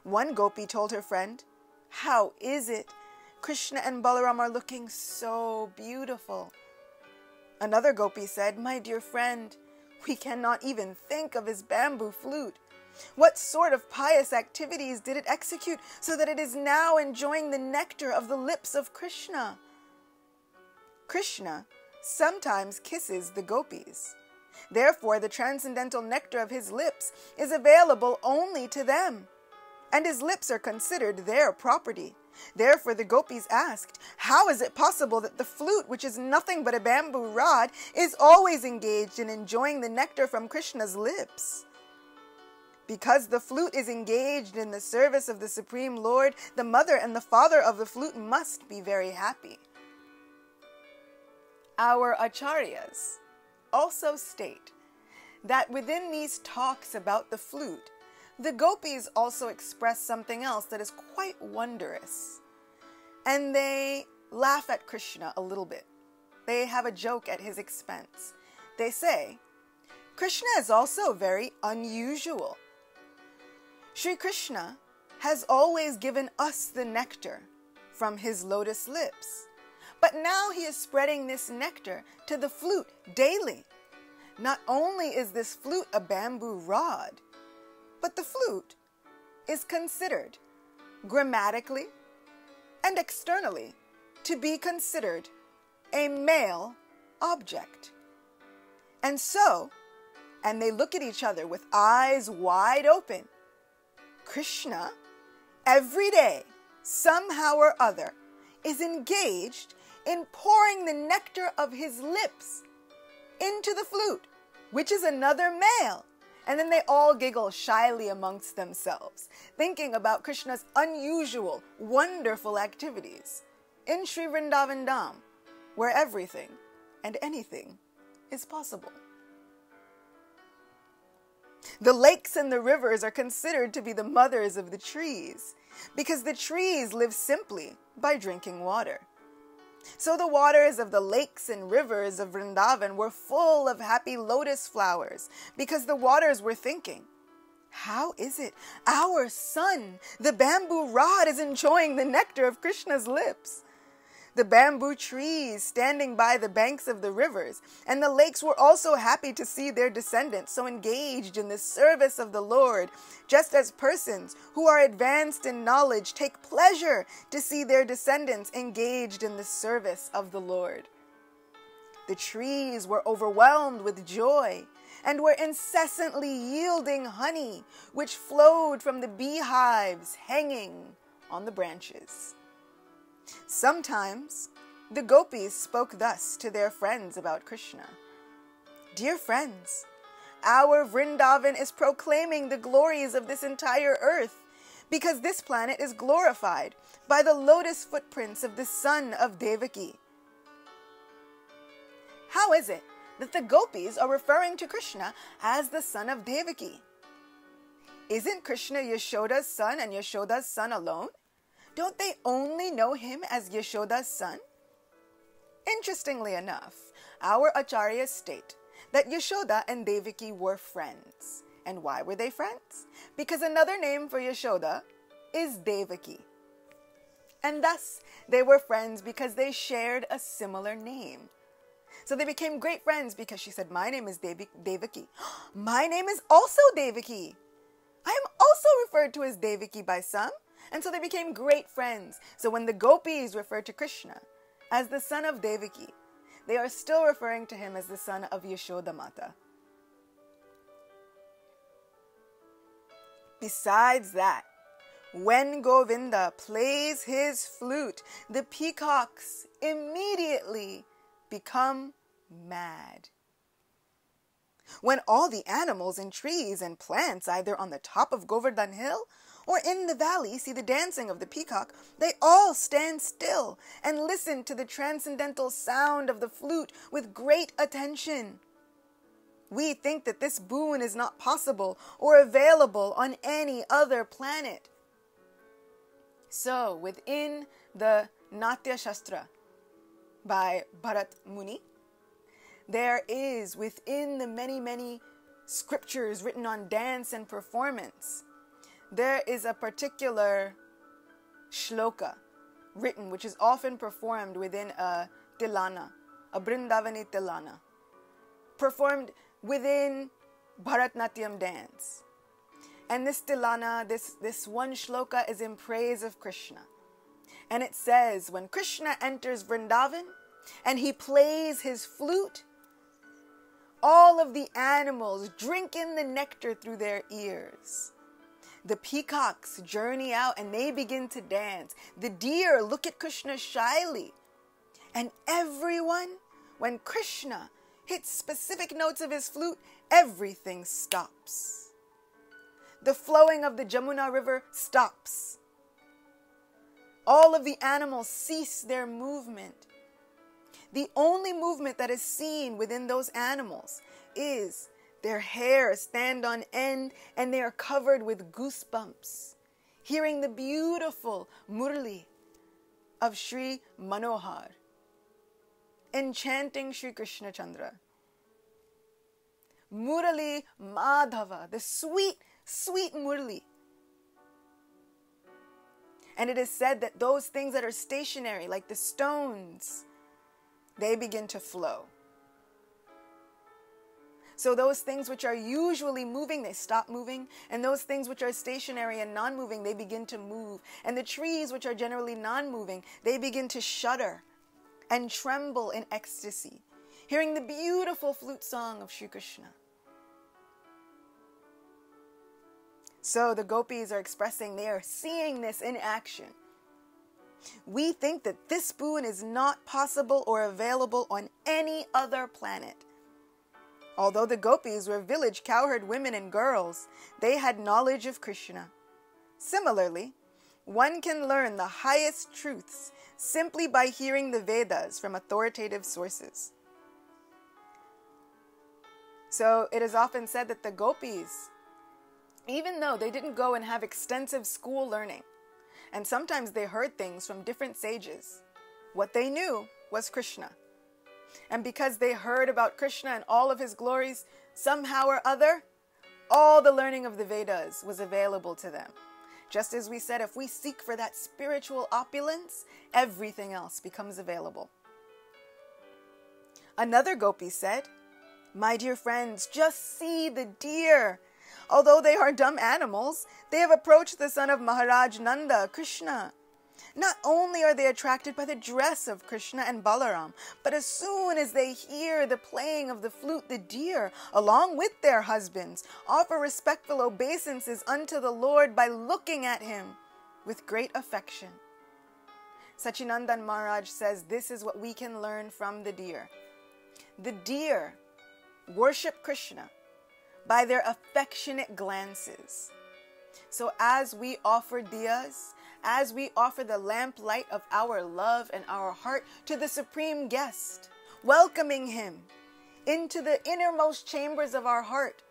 One gopi told her friend, "How is it? Krishna and Balaram are looking so beautiful." Another gopi said, "My dear friend, we cannot even think of his bamboo flute. What sort of pious activities did it execute so that it is now enjoying the nectar of the lips of Krishna?" Krishna sometimes kisses the gopis. Therefore, the transcendental nectar of his lips is available only to them, and his lips are considered their property. Therefore, the gopis asked, "How is it possible that the flute, which is nothing but a bamboo rod, is always engaged in enjoying the nectar from Krishna's lips?" Because the flute is engaged in the service of the Supreme Lord, the mother and the father of the flute must be very happy. Our acharyas also state that within these talks about the flute, the gopis also express something else that is quite wondrous. And they laugh at Krishna a little bit. They have a joke at his expense. They say, "Krishna is also very unusual. Sri Krishna has always given us the nectar from his lotus lips. But now he is spreading this nectar to the flute daily. Not only is this flute a bamboo rod, but the flute is considered grammatically and externally to be considered a male object. And they look at each other with eyes wide open. Krishna, every day, somehow or other, is engaged in pouring the nectar of his lips into the flute, which is another male." And then they all giggle shyly amongst themselves, thinking about Krishna's unusual, wonderful activities in Sri Vrindavan Dham, where everything and anything is possible. The lakes and the rivers are considered to be the mothers of the trees, because the trees live simply by drinking water. So the waters of the lakes and rivers of Vrindavan were full of happy lotus flowers, because the waters were thinking, "How is it our son, the bamboo rod, is enjoying the nectar of Krishna's lips?" The bamboo trees standing by the banks of the rivers and the lakes were also happy to see their descendants so engaged in the service of the Lord, just as persons who are advanced in knowledge take pleasure to see their descendants engaged in the service of the Lord. The trees were overwhelmed with joy and were incessantly yielding honey, which flowed from the beehives hanging on the branches. Sometimes the gopis spoke thus to their friends about Krishna. "Dear friends, our Vrindavan is proclaiming the glories of this entire earth, because this planet is glorified by the lotus footprints of the son of Devaki." How is it that the gopis are referring to Krishna as the son of Devaki? Isn't Krishna Yashoda's son and Yashoda's son alone? Don't they only know him as Yashoda's son? Interestingly enough, our acharyas state that Yashoda and Devaki were friends. And why were they friends? Because another name for Yashoda is Devaki. And thus, they were friends because they shared a similar name. So they became great friends because she said, "My name is Devaki. My name is also Devaki. I am also referred to as Devaki by some." And so they became great friends. So when the gopis refer to Krishna as the son of Devaki, they are still referring to him as the son of Yashoda Mata. Besides that, When Govinda plays his flute, the peacocks immediately become mad. When all the animals and trees and plants, either on the top of Govardhan Hill or in the valley, see the dancing of the peacock, they all stand still and listen to the transcendental sound of the flute with great attention. We think that this boon is not possible or available on any other planet. So, within the Natya Shastra by Bharat Muni, there is within the many scriptures written on dance and performance, there is a particular shloka written which is often performed within a tilana, a Vrindavani tilana, performed within Bharatnatyam dance. And this tilana, this one shloka is in praise of Krishna. And it says, when Krishna enters Vrindavan and he plays his flute, all of the animals drink in the nectar through their ears. The peacocks journey out and they begin to dance. The deer look at Krishna shyly. And everyone, when Krishna hits specific notes of his flute, everything stops. The flowing of the Jamuna river stops. All of the animals cease their movement. The only movement that is seen within those animals is their hair stand on end and they are covered with goosebumps, hearing the beautiful Murli of Sri Manohar, enchanting Sri Krishna Chandra. Murali Madhava, the sweet, sweet Murli. And it is said that those things that are stationary, like the stones, they begin to flow. So those things which are usually moving, they stop moving. And those things which are stationary and non-moving, they begin to move. And the trees which are generally non-moving, they begin to shudder and tremble in ecstasy, hearing the beautiful flute song of Sri Krishna. So the gopis are expressing, they are seeing this in action. We think that this boon is not possible or available on any other planet. Although the gopis were village cowherd women and girls, they had knowledge of Krishna. Similarly, one can learn the highest truths simply by hearing the Vedas from authoritative sources. So it is often said that the gopis, even though they didn't go and have extensive school learning, and sometimes they heard things from different sages, what they knew was Krishna. And because they heard about Krishna and all of his glories, somehow or other, all the learning of the Vedas was available to them. Just as we said, if we seek for that spiritual opulence, everything else becomes available. Another gopi said, "My dear friends, just see the deer. Although they are dumb animals, they have approached the son of Maharaj Nanda, Krishna. Not only are they attracted by the dress of Krishna and Balaram, but as soon as they hear the playing of the flute, the deer, along with their husbands, offer respectful obeisances unto the Lord by looking at him with great affection." Sachinandan Maharaj says this is what we can learn from the deer. The deer worship Krishna by their affectionate glances. So as we offer diyas, as we offer the lamplight of our love and our heart to the Supreme Guest, welcoming him into the innermost chambers of our heart.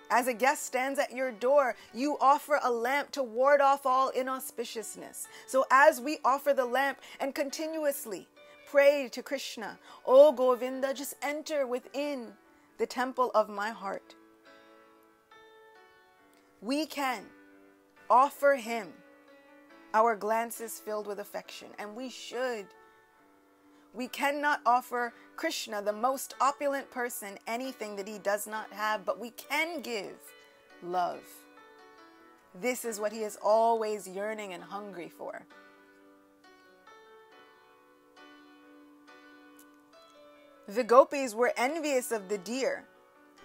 As a guest stands at your door, you offer a lamp to ward off all inauspiciousness. So as we offer the lamp and continuously pray to Krishna, "O Govinda, just enter within the temple of my heart," we can offer him our glances filled with affection, and we should. We cannot offer Krishna, the most opulent person, anything that he does not have, but we can give love. This is what he is always yearning and hungry for. The gopis were envious of the deer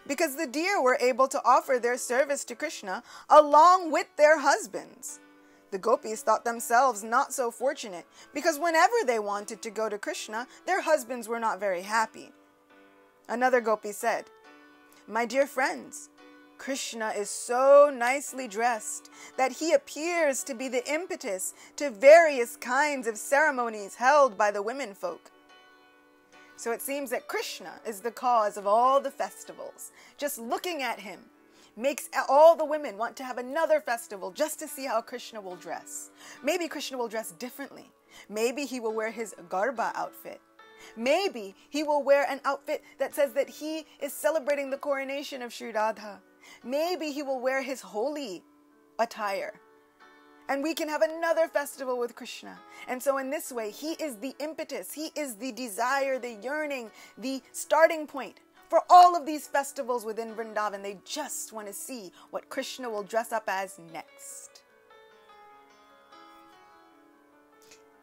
because the deer were able to offer their service to Krishna along with their husbands. The gopis thought themselves not so fortunate, because whenever they wanted to go to Krishna, their husbands were not very happy. Another gopi said, "My dear friends, Krishna is so nicely dressed that he appears to be the impetus to various kinds of ceremonies held by the women folk." So it seems that Krishna is the cause of all the festivals. Just looking at him makes all the women want to have another festival just to see how Krishna will dress. Maybe Krishna will dress differently. Maybe he will wear his garba outfit. Maybe he will wear an outfit that says that he is celebrating the coronation of Sri Radha. Maybe he will wear his holy attire. And we can have another festival with Krishna. And so in this way, he is the impetus, he is the desire, the yearning, the starting point for all of these festivals within Vrindavan. They just want to see what Krishna will dress up as next.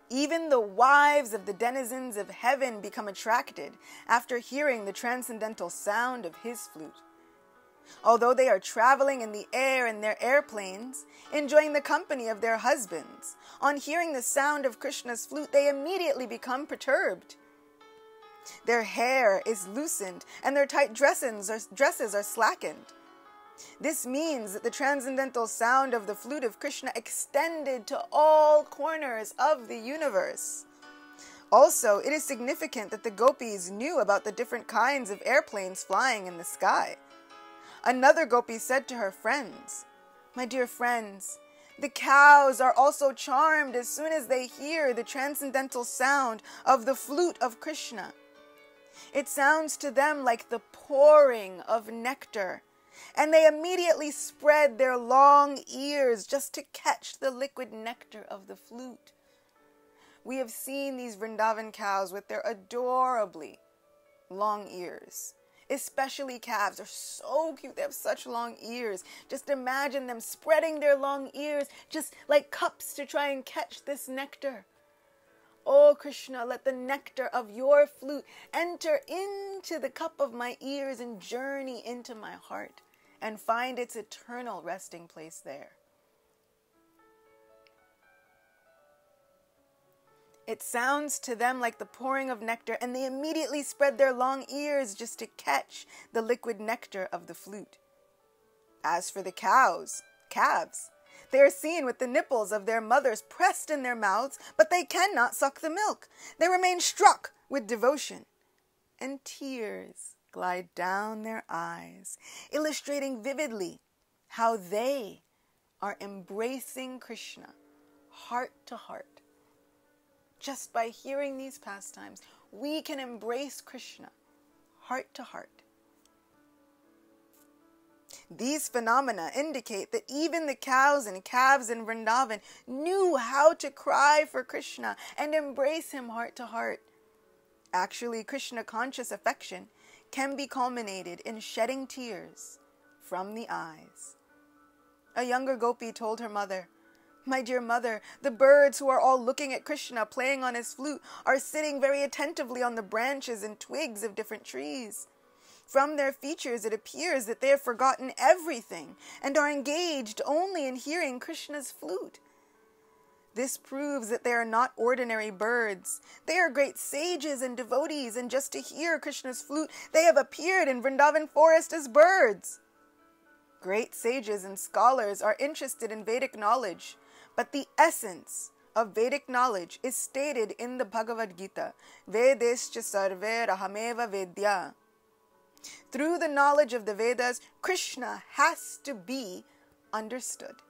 Even the wives of the denizens of heaven become attracted after hearing the transcendental sound of his flute. Although they are traveling in the air in their airplanes, enjoying the company of their husbands, on hearing the sound of Krishna's flute, they immediately become perturbed. Their hair is loosened and their tight dresses are slackened. This means that the transcendental sound of the flute of Krishna extended to all corners of the universe. Also, it is significant that the gopis knew about the different kinds of airplanes flying in the sky. Another gopi said to her friends, "My dear friends, the cows are also charmed as soon as they hear the transcendental sound of the flute of Krishna. It sounds to them like the pouring of nectar, and they immediately spread their long ears just to catch the liquid nectar of the flute." We have seen these Vrindavan cows with their adorably long ears. Especially calves are so cute. They have such long ears. Just imagine them spreading their long ears just like cups to try and catch this nectar. Oh Krishna, let the nectar of your flute enter into the cup of my ears and journey into my heart and find its eternal resting place there. It sounds to them like the pouring of nectar, and they immediately spread their long ears just to catch the liquid nectar of the flute. As for the calves, they are seen with the nipples of their mothers pressed in their mouths, but they cannot suck the milk. They remain struck with devotion, and tears glide down their eyes, illustrating vividly how they are embracing Krishna heart to heart. Just by hearing these pastimes, we can embrace Krishna heart to heart. These phenomena indicate that even the cows and calves in Vrindavan knew how to cry for Krishna and embrace him heart to heart. Actually, Krishna conscious affection can be culminated in shedding tears from the eyes. A younger gopi told her mother, "My dear mother, the birds who are all looking at Krishna playing on his flute are sitting very attentively on the branches and twigs of different trees. From their features it appears that they have forgotten everything and are engaged only in hearing Krishna's flute. This proves that they are not ordinary birds. They are great sages and devotees, and just to hear Krishna's flute, they have appeared in Vrindavan forest as birds." Great sages and scholars are interested in Vedic knowledge, but the essence of Vedic knowledge is stated in the Bhagavad Gita, Vedescha sarve rahameva vedya. Through the knowledge of the Vedas, Krishna has to be understood.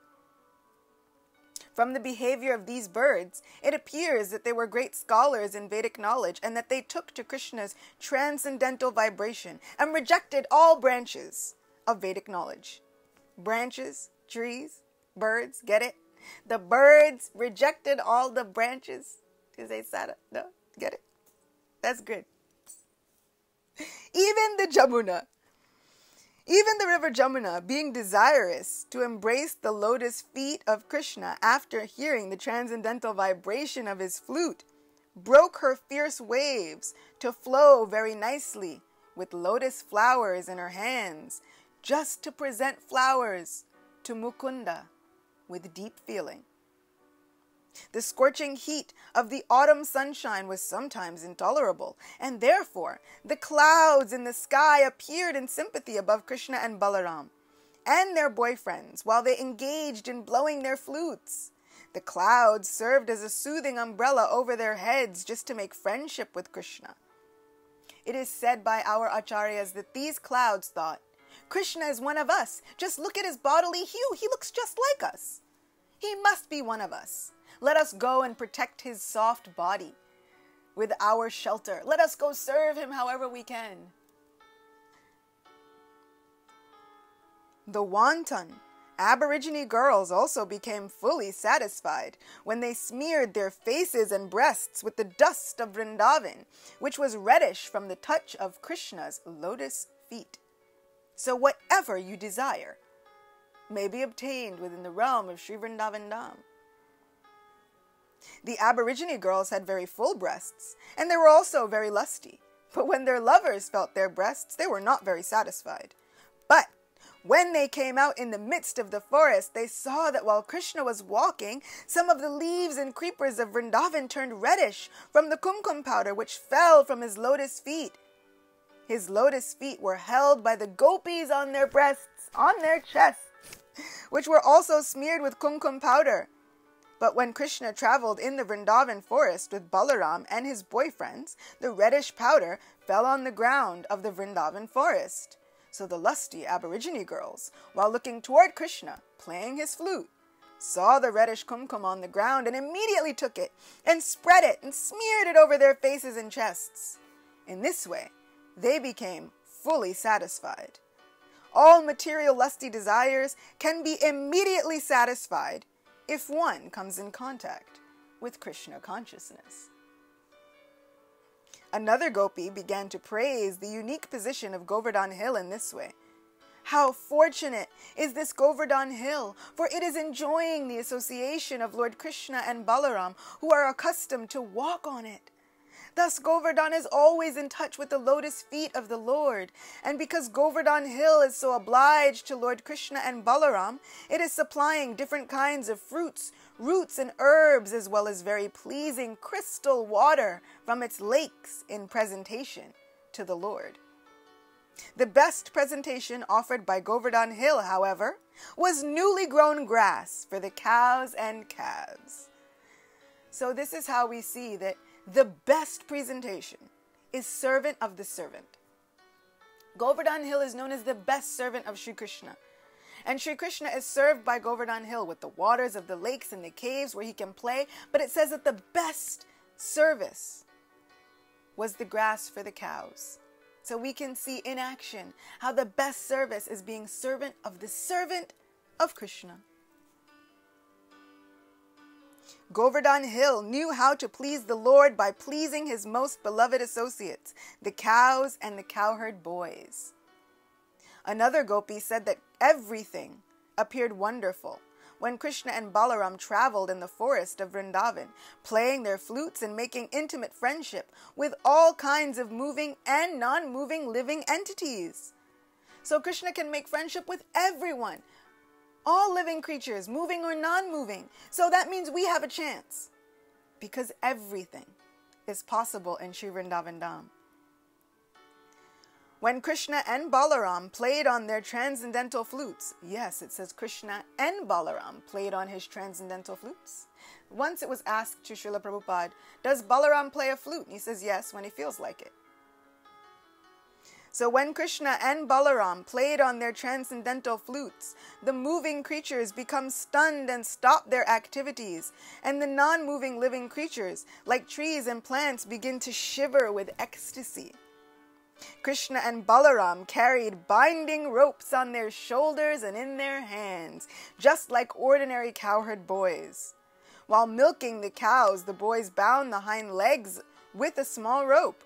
From the behavior of these birds, it appears that they were great scholars in Vedic knowledge and that they took to Krishna's transcendental vibration and rejected all branches of Vedic knowledge. Branches, trees, birds, get it? The birds rejected all the branches. Did you say Sada? No? Get it? That's good. Even the river Jamuna, being desirous to embrace the lotus feet of Krishna after hearing the transcendental vibration of his flute, broke her fierce waves to flow very nicely with lotus flowers in her hands, just to present flowers to Mukunda with deep feeling. The scorching heat of the autumn sunshine was sometimes intolerable, and therefore the clouds in the sky appeared in sympathy above Krishna and Balaram and their boyfriends while they engaged in blowing their flutes. The clouds served as a soothing umbrella over their heads just to make friendship with Krishna. It is said by our acharyas that these clouds thought, Krishna is one of us. Just look at his bodily hue. He looks just like us. He must be one of us. Let us go and protect his soft body with our shelter. Let us go serve him however we can. The wanton Aborigine girls also became fully satisfied when they smeared their faces and breasts with the dust of Vrindavan, which was reddish from the touch of Krishna's lotus feet. So whatever you desire may be obtained within the realm of Sri Vrindavan Dham. The Aborigine girls had very full breasts, and they were also very lusty. But when their lovers felt their breasts, they were not very satisfied. But when they came out in the midst of the forest, they saw that while Krishna was walking, some of the leaves and creepers of Vrindavan turned reddish from the kumkum powder which fell from his lotus feet. His lotus feet were held by the gopis on their breasts, on their chests, which were also smeared with kumkum powder. But when Krishna traveled in the Vrindavan forest with Balaram and his boyfriends, the reddish powder fell on the ground of the Vrindavan forest. So the lusty Aborigine girls, while looking toward Krishna, playing his flute, saw the reddish kumkum on the ground and immediately took it and spread it and smeared it over their faces and chests. In this way, they became fully satisfied. All material lusty desires can be immediately satisfied if one comes in contact with Krishna consciousness. Another gopi began to praise the unique position of Govardhan Hill in this way. How fortunate is this Govardhan Hill, for it is enjoying the association of Lord Krishna and Balaram, who are accustomed to walk on it. Thus Govardhan is always in touch with the lotus feet of the Lord, and because Govardhan Hill is so obliged to Lord Krishna and Balaram, it is supplying different kinds of fruits, roots, and herbs, as well as very pleasing crystal water from its lakes in presentation to the Lord. The best presentation offered by Govardhan Hill, however, was newly grown grass for the cows and calves. So this is how we see that the best presentation is servant of the servant. Govardhan Hill is known as the best servant of Sri Krishna. And Sri Krishna is served by Govardhan Hill with the waters of the lakes and the caves where he can play. But it says that the best service was the grass for the cows. So we can see in action how the best service is being servant of the servant of Krishna. Govardhan Hill knew how to please the Lord by pleasing his most beloved associates, the cows and the cowherd boys. Another gopi said that everything appeared wonderful when Krishna and Balaram traveled in the forest of Vrindavan, playing their flutes and making intimate friendship with all kinds of moving and non-moving living entities. So Krishna can make friendship with everyone, all living creatures, moving or non-moving. So that means we have a chance, because everything is possible in Sri Vrindavan Dham. When Krishna and Balaram played on their transcendental flutes, yes, it says Krishna and Balaram played on his transcendental flutes. Once it was asked to Srila Prabhupada, does Balaram play a flute? And he says yes, when he feels like it. So when Krishna and Balaram played on their transcendental flutes, the moving creatures become stunned and stop their activities, and the non-moving living creatures, like trees and plants, begin to shiver with ecstasy. Krishna and Balaram carried binding ropes on their shoulders and in their hands, just like ordinary cowherd boys. While milking the cows, the boys bound the hind legs with a small rope.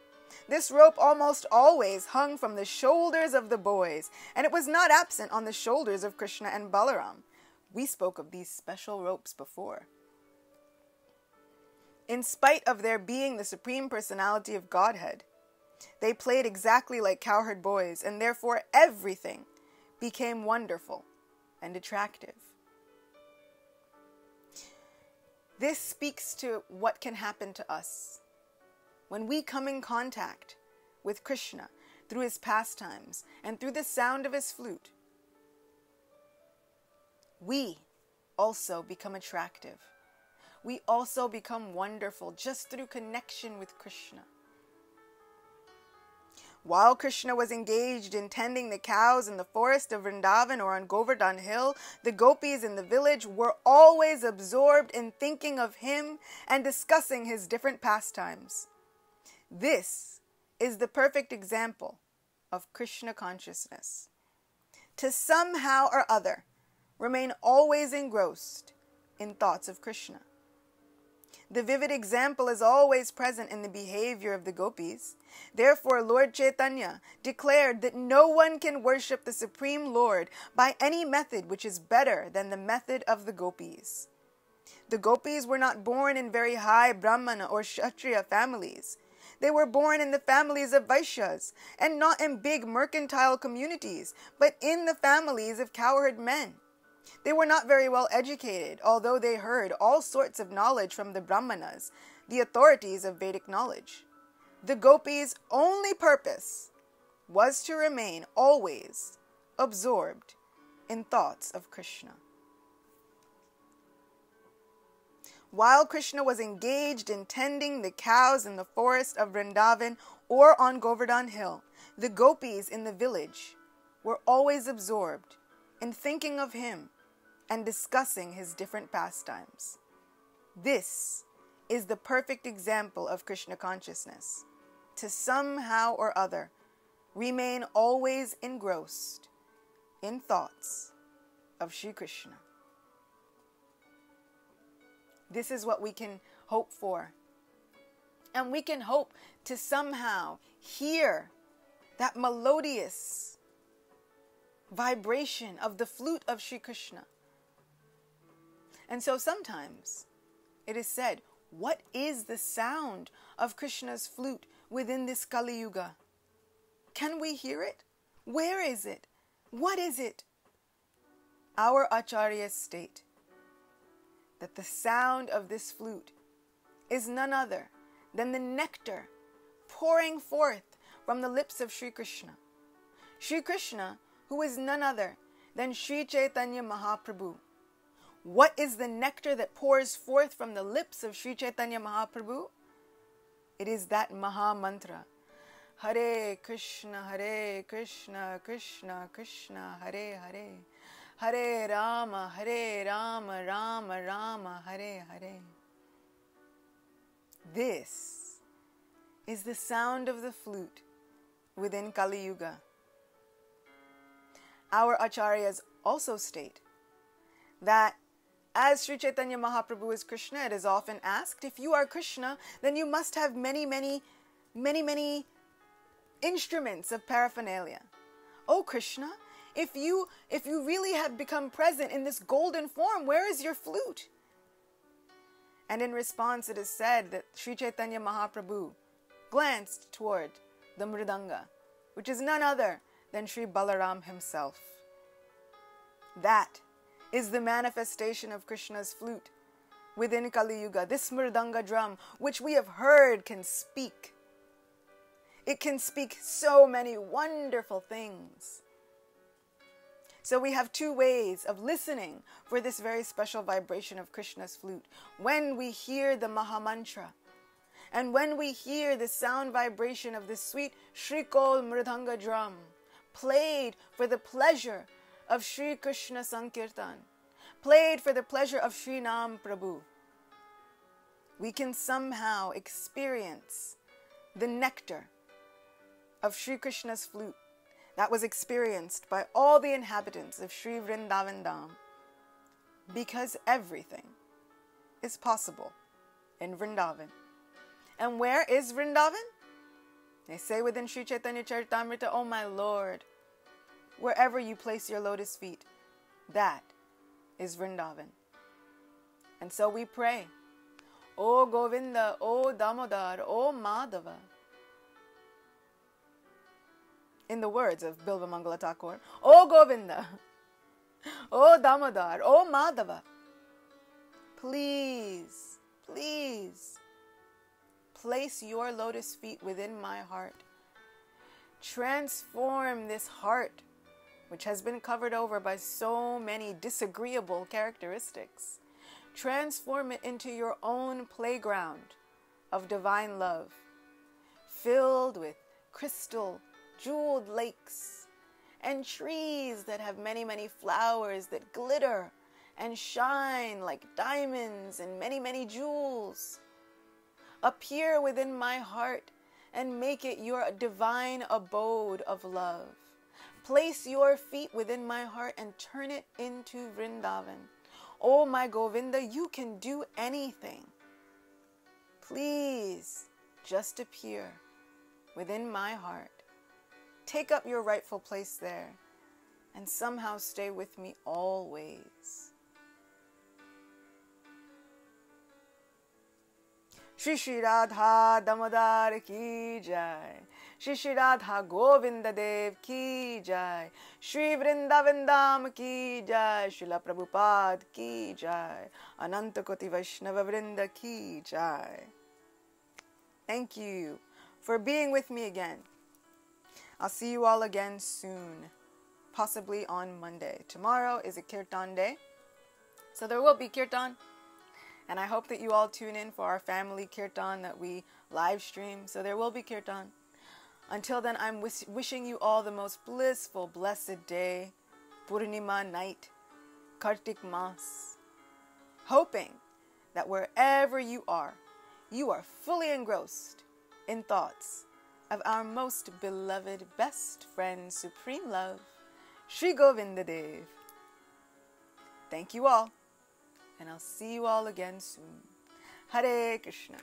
This rope almost always hung from the shoulders of the boys, and it was not absent on the shoulders of Krishna and Balaram. We spoke of these special ropes before. In spite of their being the Supreme Personality of Godhead, they played exactly like cowherd boys, and therefore everything became wonderful and attractive. This speaks to what can happen to us when we come in contact with Krishna through his pastimes and through the sound of his flute. We also become attractive. We also become wonderful just through connection with Krishna. While Krishna was engaged in tending the cows in the forest of Vrindavan or on Govardhan Hill, the gopis in the village were always absorbed in thinking of him and discussing his different pastimes. This is the perfect example of Krishna consciousness. To somehow or other remain always engrossed in thoughts of Krishna. The vivid example is always present in the behavior of the gopis. Therefore, Lord Chaitanya declared that no one can worship the Supreme Lord by any method which is better than the method of the gopis. The gopis were not born in very high Brahmana or Kshatriya families. They were born in the families of Vaishyas, and not in big mercantile communities, but in the families of cowherd men. They were not very well educated, although they heard all sorts of knowledge from the Brahmanas, the authorities of Vedic knowledge. The gopis' only purpose was to remain always absorbed in thoughts of Krishna. While Krishna was engaged in tending the cows in the forest of Vrindavan or on Govardhan Hill, the gopis in the village were always absorbed in thinking of him and discussing his different pastimes. This is the perfect example of Krishna consciousness. To somehow or other remain always engrossed in thoughts of Sri Krishna. This is what we can hope for. And we can hope to somehow hear that melodious vibration of the flute of Sri Krishna. And so sometimes it is said, what is the sound of Krishna's flute within this Kali Yuga? Can we hear it? Where is it? What is it? Our acharyas state that the sound of this flute is none other than the nectar pouring forth from the lips of Sri Krishna. Sri Krishna, who is none other than Sri Chaitanya Mahaprabhu. What is the nectar that pours forth from the lips of Sri Chaitanya Mahaprabhu? It is that Maha Mantra. Hare Krishna, Krishna Krishna, Hare Hare. Hare Rama, Rama Rama, Hare Hare. This is the sound of the flute within Kali Yuga. Our acharyas also state that as Sri Chaitanya Mahaprabhu is Krishna, it is often asked, if you are Krishna, then you must have many instruments of paraphernalia. Oh Krishna, if you really have become present in this golden form, where is your flute? And in response it is said that Sri Chaitanya Mahaprabhu glanced toward the mridanga, which is none other than Sri Balaram himself. That is the manifestation of Krishna's flute within Kali Yuga. This mridanga drum, which we have heard, can speak. It can speak so many wonderful things. So we have two ways of listening for this very special vibration of Krishna's flute. When we hear the Maha Mantra, and when we hear the sound vibration of the sweet Shrikol Mridanga drum, played for the pleasure of Sri Krishna Sankirtan, played for the pleasure of Sri Nam Prabhu, we can somehow experience the nectar of Sri Krishna's flute that was experienced by all the inhabitants of Sri Vrindavan Dham, because everything is possible in Vrindavan. And where is Vrindavan? They say within Sri Chaitanya Charitamrita, oh my Lord, wherever you place your lotus feet, that is Vrindavan. And so we pray, O Govinda, O Damodar, O Madhava. In the words of Bilva Mangala Thakur, O Govinda, O Damodar, O Madhava, please please place your lotus feet within my heart. Transform this heart, which has been covered over by so many disagreeable characteristics. Transform it into your own playground of divine love, filled with crystal, jeweled lakes, and trees that have many, many flowers that glitter and shine like diamonds and many, many jewels. Appear within my heart and make it your divine abode of love. Place your feet within my heart and turn it into Vrindavan. Oh my Govinda, you can do anything. Please just appear within my heart. Take up your rightful place there and somehow stay with me always. Shri Shri Radha Damodar ki jai. Shri Shri Radha Govinda Dev ki jai. Sri Vrindavan Dham ki jai. Srila Prabhupada ki jai. Ananta Koti Vaishnava Vrinda ki jai. Thank you for being with me again. I'll see you all again soon, possibly on Monday. Tomorrow is a Kirtan day, so there will be Kirtan. And I hope that you all tune in for our family Kirtan that we live stream. So there will be Kirtan. Until then, I'm wishing you all the most blissful, blessed day, Purnima night, Kartik Mas. Hoping that wherever you are fully engrossed in thoughts of our most beloved best friend, Supreme Love, Sri Govinda Dev. Thank you all. And I'll see you all again soon. Hare Krishna.